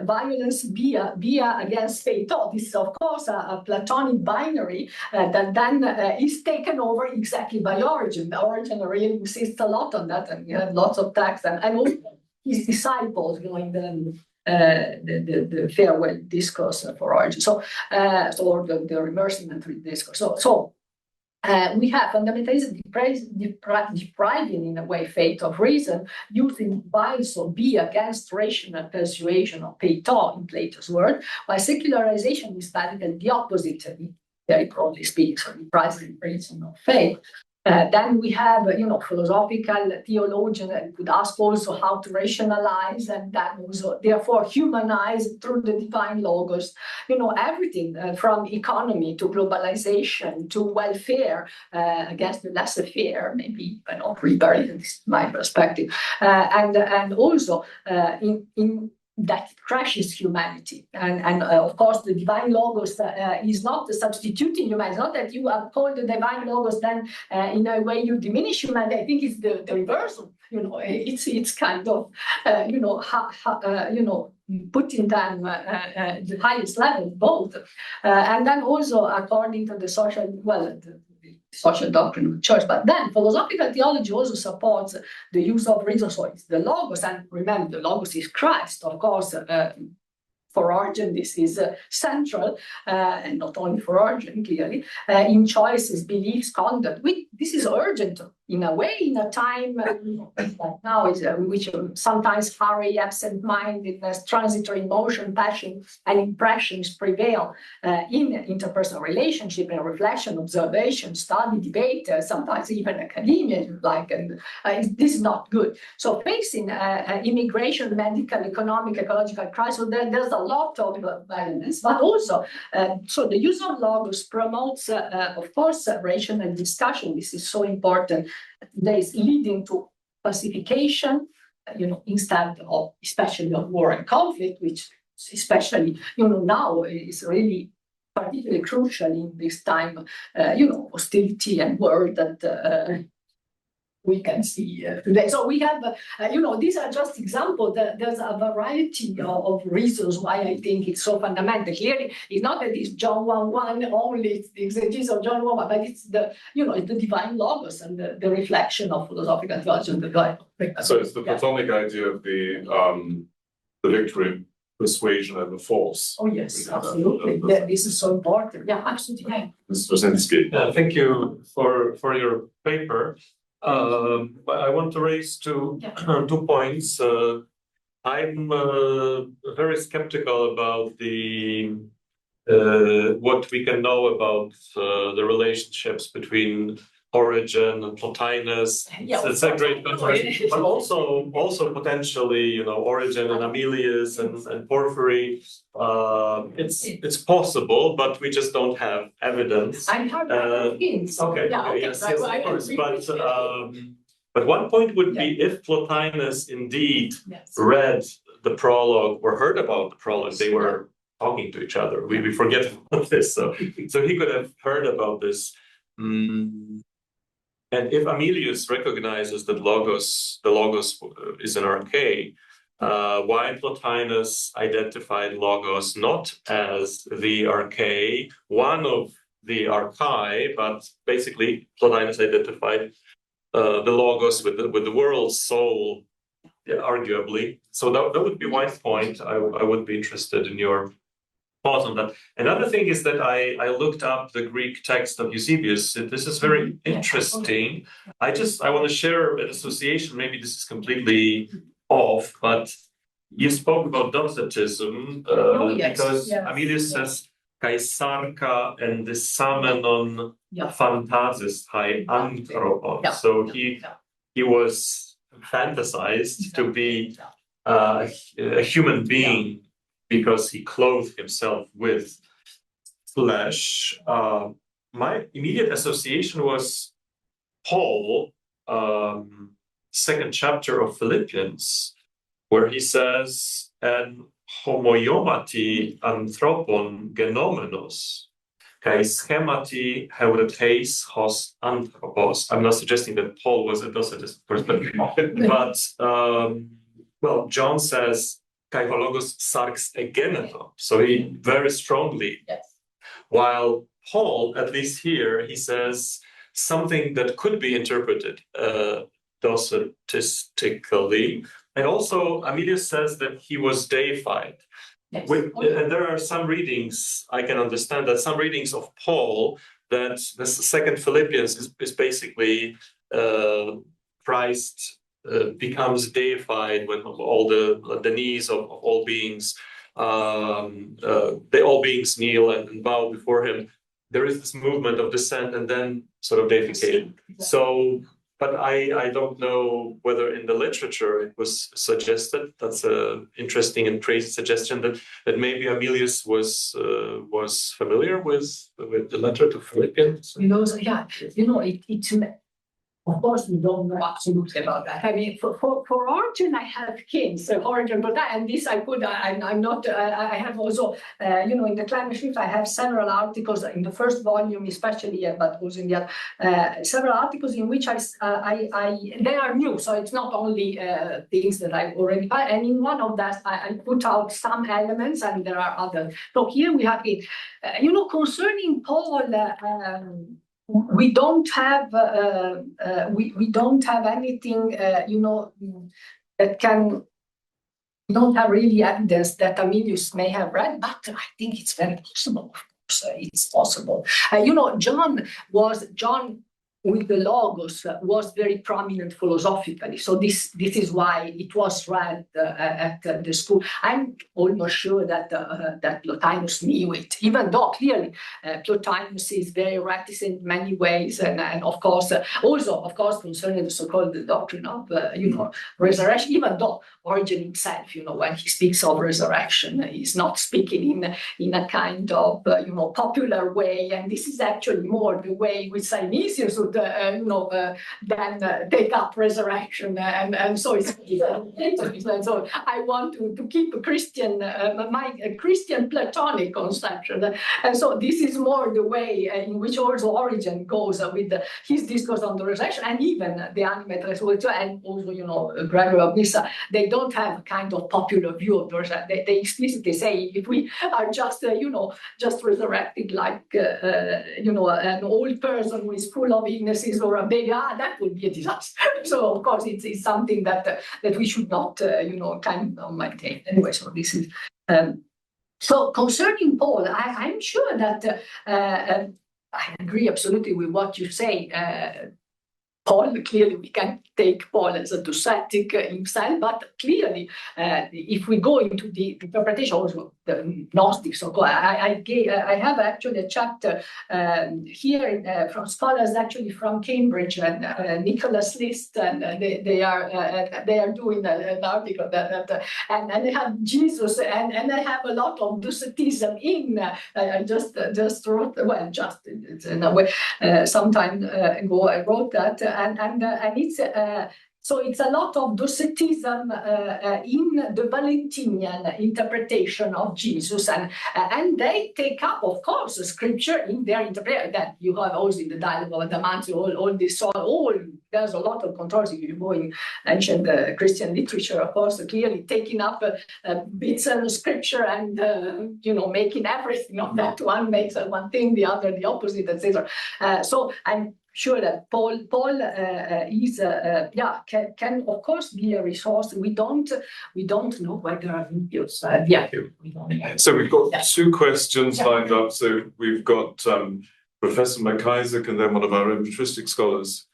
violence via against faith. This is of course a Platonic binary that then is taken over exactly by Origen. Origen really insists a lot on that, and you have lots of texts, and also his disciples, in the farewell discourse for Origen. Or the remercement discourse. So we have fundamentalism depriving, in a way, faith of reason, using vice or be against rational persuasion or peito in Plato's word, while secularization is radically the opposite. very broadly speaking, so the present reason of faith. Then we have, philosophical theologians that could ask also how to rationalize and then also therefore humanize through the divine logos, everything from economy to globalization to welfare against the laissez-faire, maybe, rebirth, this is my perspective, and also in that crashes humanity. And of course, the divine logos is not substituting humanity. It's not that you uphold the divine logos, then in a way you diminish humanity. I think it's the reversal. It's kind of, putting them the highest level, both. And then also, according to the social doctrine of the church. But then philosophical theology also supports the use of reason. So it's the logos, and remember, the logos is Christ, of course. For Origen, this is central, and not only for Origen, clearly, in choices, beliefs, conduct. This is urgent in a way, in a time like now, which sometimes hurry, absent-mindedness, transitory emotion, passion, and impressions prevail in interpersonal relationship and reflection, observation, study, debate, sometimes even academia, and this is not good. So facing immigration, medical, economic, ecological crisis, there's a lot of elements, but also, so the use of logos promotes, of course, rational discussion. This is so important. That is leading to pacification, instead of, especially of war and conflict, which especially, now is really particularly crucial in this time, hostility and war that we can see today. So we have, these are just examples. There's a variety of reasons why I think it's so fundamental. Clearly, it's not that it's John 1:1 only, it's the exegesis of John 1, but it's it's the divine logos and the reflection of philosophical theology and the divine. So it's the Platonic idea of the victory, persuasion, and the force. Oh yes, absolutely. This is so important. Yeah, absolutely. Yeah. Mr. Rosinski. Thank you for your paper. I want to raise two points. I'm very skeptical about what we can know about the relationships between Origen and Plotinus. It's a great controversy, but also potentially, Origen and Amelius and Porphyry. It's possible, but we just don't have evidence. I have hints. Okay. Yes, of course. But one point would be if Plotinus indeed read the prologue or heard about the prologue, they were talking to each other. We forget about this, so he could have heard about this. And if Amelius recognizes that the logos is an arche, why Plotinus identified logos not as the arche, one of the archai, but basically Plotinus identified the logos with the world soul, arguably. So that would be one point. I would be interested in your thoughts on that. Another thing is that I looked up the Greek text of Eusebius. This is very interesting. I want to share an association. Maybe this is completely off, but you spoke about Docetism because Amelius says Kaisarka and the Samenon Phantasis hai Anthropon. So he was fantasized to be a human being because he clothed himself with flesh. My immediate association was Paul, second chapter of Philippians, where he says, "En homoiomati anthropon genomenos, kai schemati heureteis hos anthropos." I'm not suggesting that Paul was a Docetist person, but John says, "Kai hologos sarx egeneto." So he very strongly, while Paul, at least here, he says something that could be interpreted docetistically. And also, Amelius says that he was deified. And there are some readings, I can understand that some readings of Paul, that the second Philippians is basically Christ becomes deified when all the knees of all beings, all beings kneel and bow before him. there is this movement of descent and then sort of deification. So, but I don't know whether in the literature it was suggested. That's an interesting and crazy suggestion that maybe Amelius was familiar with the letter to Philippians. It's of course, we don't know absolutely about that. I mean, for Origen, I have hints. Origen, but and this I could. I'm not. I have also, in the Clement shift, I have several articles in the first volume, especially, but also in the several articles in which they are new. So it's not only things that I've already. And in one of that, I put out some elements, and there are others. So here we have it. Concerning Paul. We don't have we don't have anything that can. We don't have really evidence that Amelius may have read, but I think it's very possible. Of course, it's possible. John with the Logos was very prominent philosophically. So this is why it was read at the school. I'm almost sure that Plotinus knew it, even though clearly Plotinus is very reticent in many ways, and of course concerning the so-called doctrine of resurrection. Even though Origen himself, when he speaks of resurrection, he's not speaking in a kind of popular way, and this is actually more the way which Dionysius would then take up resurrection, and so it's and so I want to keep a Christian my Christian Platonic conception, and so this is more the way in which also Origen goes with his discourse on the resurrection, and even the animate resurrection, and also Gregory of Nyssa. They don't have a kind of popular view of the resurrection. They explicitly say if we are just resurrected like an old person who is full of illnesses or a baby, that would be a disaster. So of course it's something that we should not kind of maintain. Anyway, so this is so concerning Paul, I'm sure that I agree absolutely with what you say. Paul, clearly we can take Paul as a docetic himself, but clearly if we go into the interpretation, also the Gnostics, so I have actually a chapter here from scholars actually from Cambridge and Nicholas List, and they are doing an article that and they have Jesus and I have a lot of docetism in. I just wrote in a way some time ago I wrote that. And it's so it's a lot of docetism in the Valentinian interpretation of Jesus, and they take up, of course, scripture in their interpretation. That you have also in the Dialogue of Damascus, all this, there's a lot of controversy. You go in ancient Christian literature, of course, clearly taking up bits of scripture and making everything of that. One makes one thing, the other the opposite, etc. So I'm sure that Paul is can of course be a resource. We don't know whether Amelius. So we've got two questions lined up. So we've got Professor McIsaac and then one of our own patristic scholars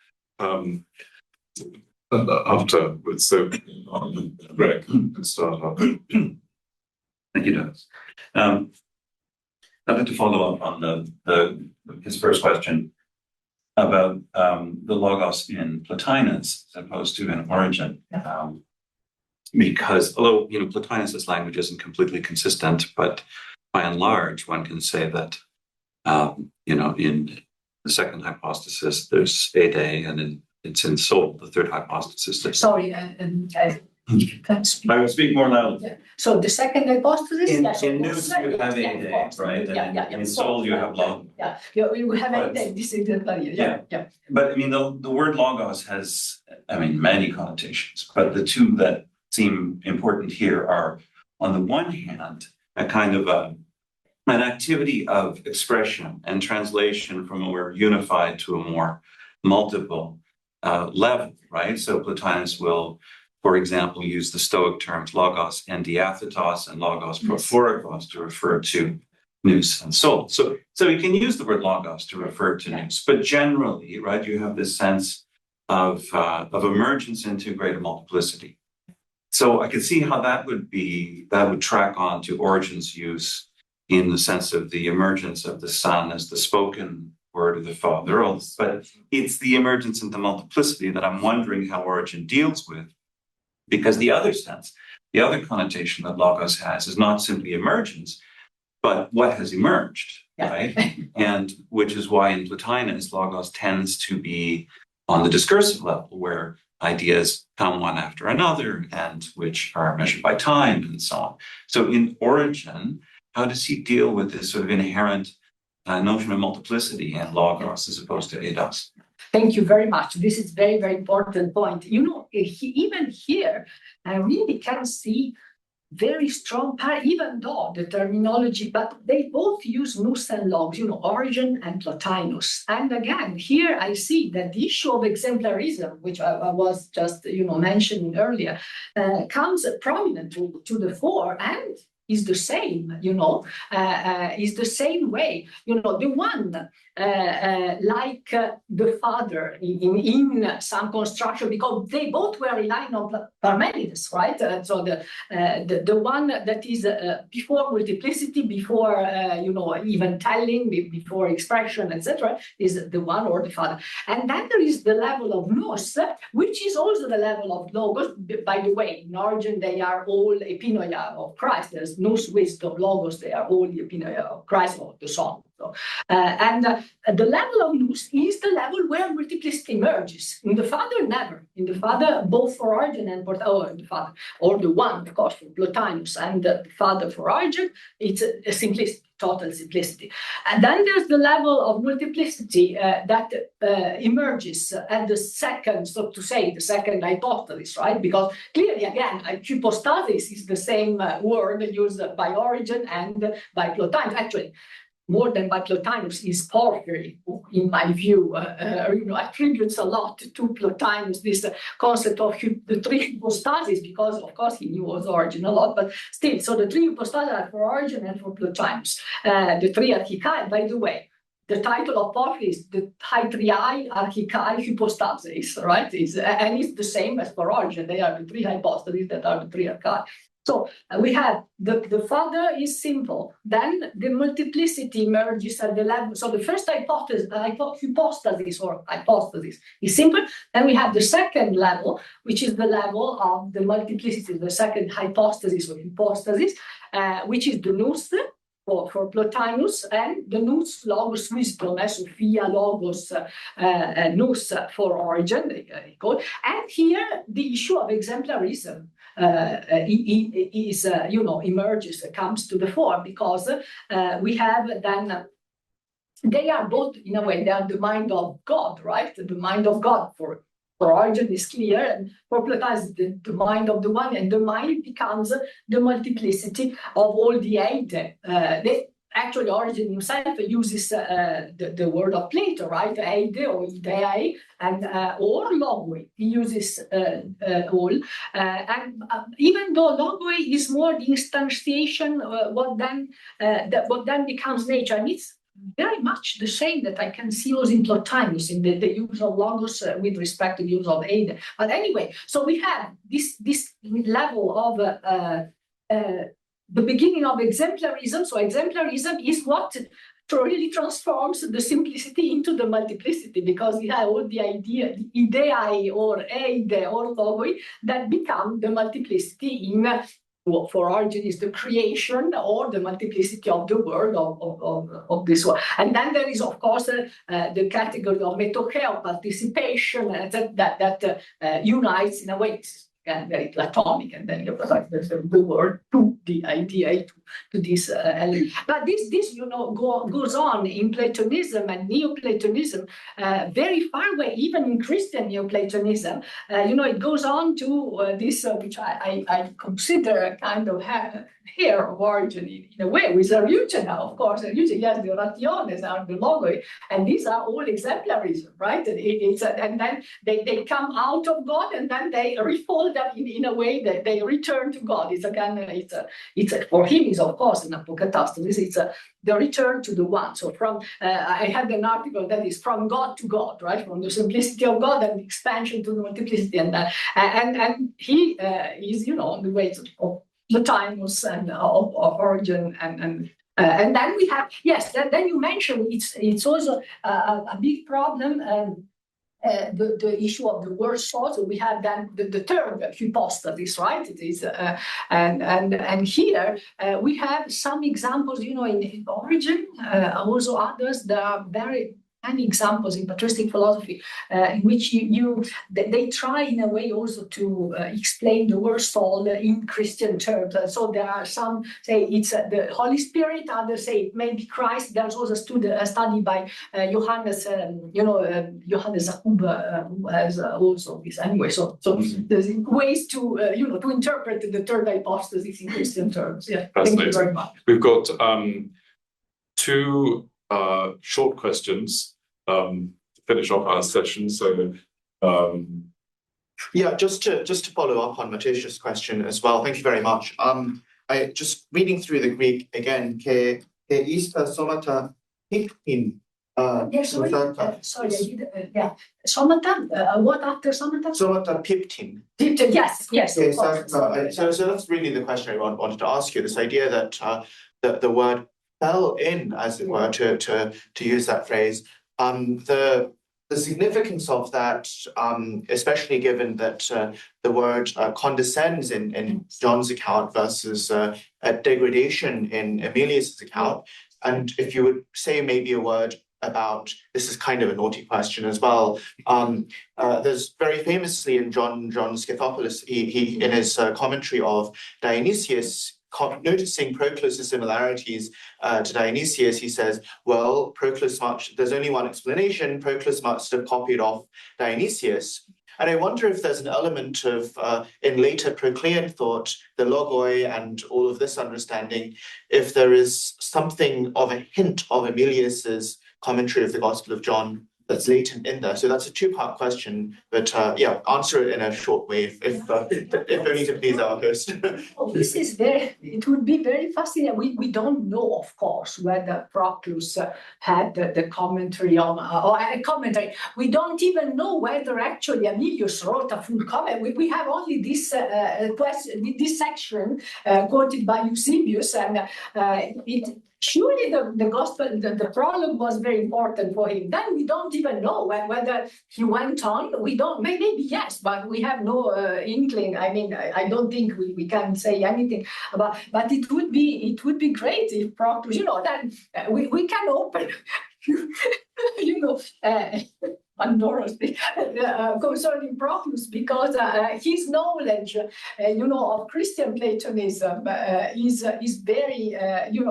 afterwards. So Greg can start off. Thank you, Dennis. I'd like to follow up on his first question about the Logos in Plotinus as opposed to in Origen. Because although Plotinus's language isn't completely consistent, but by and large one can say that in the second hypostasis there's Ede, and it's in soul, the third hypostasis. Sorry, I will speak more loudly. Yeah. So the second hypostasis. In nous you have Ede, right? And in soul you have logos. Yeah, you have Ede. This is the yeah. But I mean, the word logos has, many connotations. But the two that seem important here are, on the one hand, a kind of an activity of expression and translation from a more unified to a more multiple level, right? So Plotinus will, for example, use the Stoic terms logos and diathetos and logos prophorikos to refer to nous and soul. So you can use the word logos to refer to nous, but generally, right, you have this sense of emergence into greater multiplicity. So I could see how that would track on to Origen's use in the sense of the emergence of the Son as the spoken word of the Father, but it's the emergence and the multiplicity that I'm wondering how Origen deals with, because the other sense, the other connotation that logos has is not simply emergence, but what has emerged, right? And which is why in Plotinus, logos tends to be on the discursive level, where ideas come one after another and which are measured by time and so on. So in Origen, how does he deal with this sort of inherent notion of multiplicity and logos as opposed to eidos? Thank you very much. This is very, very important point. Even here, I really can see very strong, even though the terminology, but they both use nous and logos, Origen and Plotinus. And again, here I see that the issue of exemplarism, which I was just, mentioning earlier, comes prominently to the fore and is the same, is the same way. The one like the Father in some construction, because they both were relying on Parmenides, right? So the one that is before multiplicity, before even telling, before expression, etc., is the one or the Father. And then there is the level of nous, which is also the level of logos. By the way, in Origen they are all epinoia of Christ. There's nous, wisdom, logos. They are all the epinoia of Christ or the Son. So, the level of nous is the level where multiplicity emerges. In the Father, never. In the Father, both for Origen and the Father, or the one, of course, for Plotinus, and the Father for Origen, it's a simplicity, total simplicity. And then there's the level of multiplicity that emerges at the second, so to say, the second hypothesis, right? Because clearly, again, hypostasis is the same word used by Origen and by Plotinus. Actually, more than by Plotinus is Porphyry, who, in my view, attributes a lot to Plotinus this concept of the three hypostases, because, of course, he knew Origen a lot, but still, so the three hypostases are for Origen and for Plotinus. The three archicai, by the way, the title of Porphyry is the Hytriai Archicai Hypostases, right? And it's the same as for Origen. They are the three hypostases that are the three archai. So we have the Father is simple. Then the multiplicity emerges at the level. So the first hypothesis is simple. Then we have the second level, which is the level of the multiplicity, the second hypothesis or hypostasis, which is the nous for Plotinus, and the nous logos wisdom, Sophia logos nous for Origen. And here the issue of exemplarism emerges, comes to the fore, because we have then, they are both, in a way, they are the mind of God, right? The mind of God for Origen is clear, and for Plotinus, the mind of the one, and the mind becomes the multiplicity of all the eight. Actually, Origen himself uses the word of Plato, right? Eide or idei, and or logoi. He uses all. And even though logoi is more the instantiation, what then becomes nature, and it's very much the same that I can see also in Plotinus, in the use of logos with respect to the use of eide. But anyway, so we have this level of the beginning of exemplarism. So exemplarism is what really transforms the simplicity into the multiplicity, because we have all the idea, the idei or eide or logoi that become the multiplicity in, for Origen is the creation or the multiplicity of the word of this one. And then there is, of course, the category of metocheo, participation, that unites in a way. And very Platonic, and then you have the word to the idea to this element. But this goes on in Platonism and Neoplatonism very far away, even in Christian Neoplatonism. It goes on to this, which I consider a kind of hair of Origen in a way, with Origen, of course. Origen, yes, the rationes are the logoi, and these are all exemplarism, right? And then they come out of God, and then they refold that in a way that they return to God. For him is, of course, an apokatastasis. It's the return to the one. So I had an article that is from God to God, right? From the simplicity of God and the expansion to the multiplicity, and he is, the way of Plotinus and of Origen and And then we have, yes, then you mentioned it's also a big problem. The issue of the word soul. So we have then the third hypostasis, right? It is, and here we have some examples, in Origen, also others. There are very many examples in patristic philosophy in which they try in a way also to explain the word soul in Christian terms. So there are some say it's the Holy Spirit, others say it may be Christ. There's also a study by Johannes, Johannes Jakob, who has also this anyway. So there's ways to to interpret the third hypostasis in Christian terms. Yeah, thank you very much. We've got two short questions to finish off our session. So, yeah, just to follow up on Mateusz's question as well. Thank you very much. I just reading through the Greek again. Ke ista somata pictin. Sorry, yeah. Somata. What after somata? Somata piptin. Piptin. Yes. Okay, so that's really the question I wanted to ask you. This idea that the word fell in, as it were, to use that phrase. The significance of that, especially given that the word condescends in John's account versus degradation in Emilius's account, and if you would say maybe a word about, this is kind of a naughty question as well. There's very famously in John Scythopoulos, he in his commentary of Dionysius, noticing Proclus' similarities to Dionysius, he says, well, there's only one explanation, Proclus must have copied off Dionysius. And I wonder if there's an element of, in later Proclean thought, the logoi and all of this understanding, if there is something of a hint of Emilius's commentary of the Gospel of John that's latent in there. So that's a two-part question, but answer it in a short way, if only to please our host. It would be very fascinating. We don't know, of course, whether Proclus had the commentary on, or a commentary. We don't even know whether actually Emilius wrote a full comment. We have only this question, this section quoted by Eusebius, and surely the gospel, the prologue was very important for him. Then we don't even know whether he went on. We don't, maybe yes, but we have no inkling. I mean, I don't think we can say anything about. But it would be great if Proclus, then we can open, Pandora's concerning Proclus, because his knowledge, of Christian Platonism is very,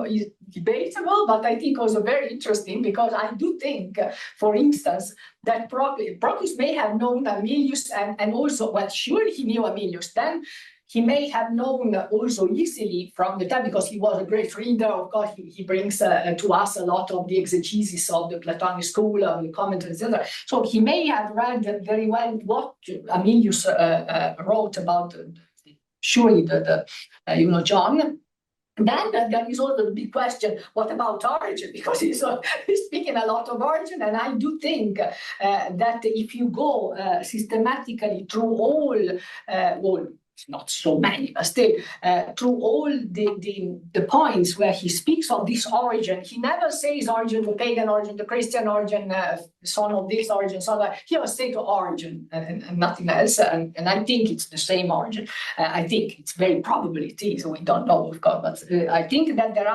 is debatable, but I think also very interesting, because I do think, for instance, that Proclus may have known Emilius, and also, well, surely he knew Emilius. Then he may have known also easily from the time, because he was a great reader. Of course, he brings to us a lot of the exegesis of the Platonic school, the commentaries, etc. So he may have read very well what Emilius wrote about, surely John. Then there is also the big question, what about Origen? Because he's speaking a lot of Origen, and I do think that if you go systematically through all, not so many, but still, through all the points where he speaks of this Origen, he never says Origen the pagan, Origen the Christian, Origen son of this, Origen son of that. He will say to Origen and nothing else, and I think it's the same Origen. I think it's very probable it is. We don't know, of course, but I think that there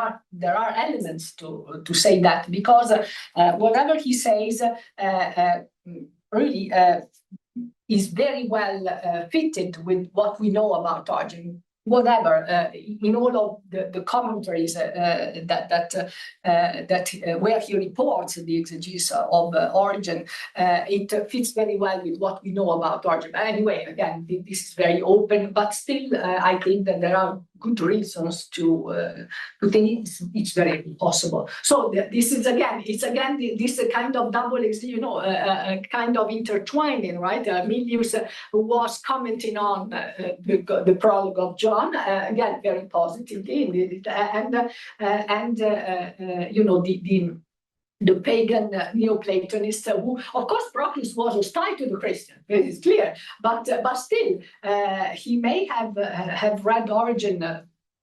are elements to say that, because whatever he says really is very well fitted with what we know about Origen. Whatever in all of the commentaries where he reports the exegesis of Origen, it fits very well with what we know about Origen. Anyway, again, this is very open, but still, I think that there are good reasons to think it's very possible. So this is this kind of double, kind of intertwining, right? Emilius was commenting on the prologue of John, again, very positively, and the pagan Neoplatonists, who, of course, Proclus was hostile to the Christian, it is clear, but still, he may have read Origen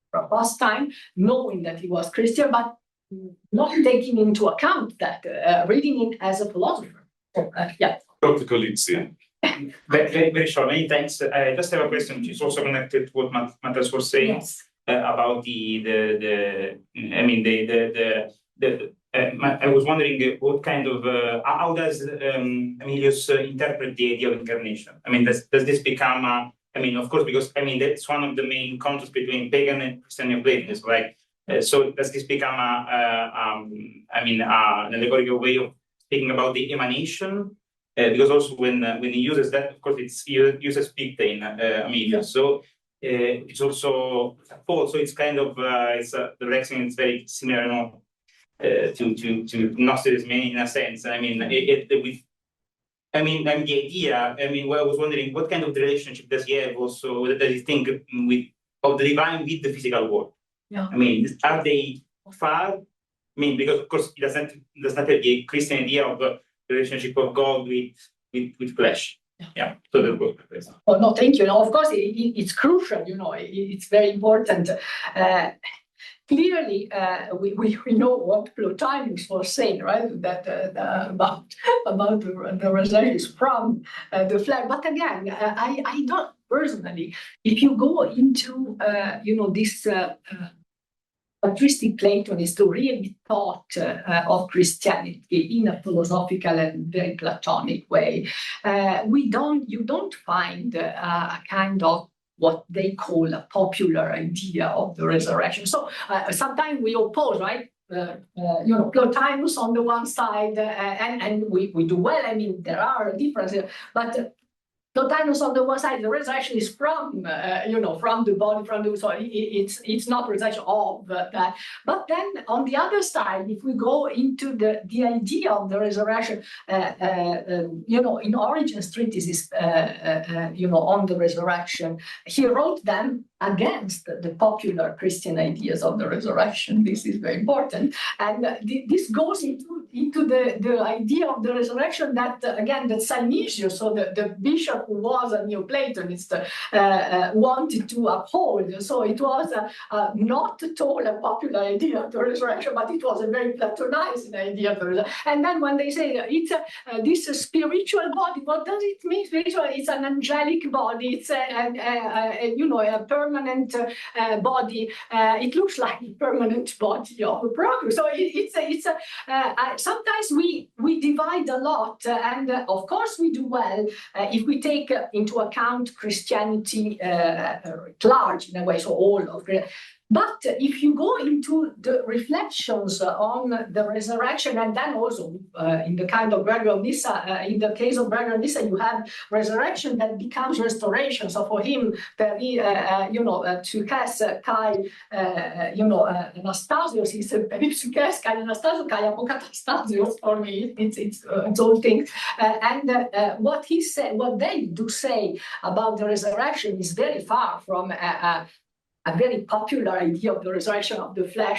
from past time, knowing that he was Christian, but not taking into account that, reading it as a philosopher. So, Dr. Colizzi. Very short. Many thanks. I just have a question which is also connected to what Matthias was saying. Yes. About I was wondering what kind of how does Emilius interpret the idea of incarnation? I mean, does this become of course, because that's one of the main contrasts between pagan and Christian Neoplatonism, right? So does this become an allegorical way of speaking about the emanation? Because also when he uses that, of course, he uses Pictane, Emilius. So it's also false. So it's kind of the lexicon is very similar, to Gnosticism in a sense. I mean, the idea. Well, I was wondering what kind of relationship does he have also? Does he think of the divine with the physical world? Yeah. Are they far? Because of course, it does not have the Christian idea of the relationship of God with flesh. Yeah. So that was. Oh no, thank you. No, of course, it's crucial. It's very important. Clearly, we know what Plotinus was saying, right? That about the resurrection from the flesh. But again, I don't personally. If you go into this patristic Platonists who really thought of Christianity in a philosophical and very Platonic way, you don't find a kind of what they call a popular idea of the resurrection. So sometimes we oppose, right? Plotinus on the one side, and we do well. There are differences, but Plotinus on the one side, the resurrection is from the body, from the soul. It's not resurrection of that. But then on the other side, if we go into the idea of the resurrection, in Origen's treatises, on the resurrection, he wrote them against the popular Christian ideas of the resurrection. This is very important, and this goes into the idea of the resurrection that Synesius, so the bishop who was a Neoplatonist, wanted to uphold. So it was not at all a popular idea of the resurrection, but it was a very Platonizing idea of the resurrection. And then when they say it's this spiritual body, what does it mean? Spiritual? It's an angelic body. It's a permanent body. It looks like a permanent body of a program. So sometimes we divide a lot, and of course we do well if we take into account Christianity large in a way, so all of it. But if you go into the reflections on the resurrection, and then also in the kind of Gregory of Nyssa, in the case of Gregory of Nyssa, you have resurrection that becomes restoration. So for him, psyches kai, Anastasios is psyches kai Anastasios kai apokatastasios. For me, it's all things. And what he said, what they do say about the resurrection is very far from a very popular idea of the resurrection of the flesh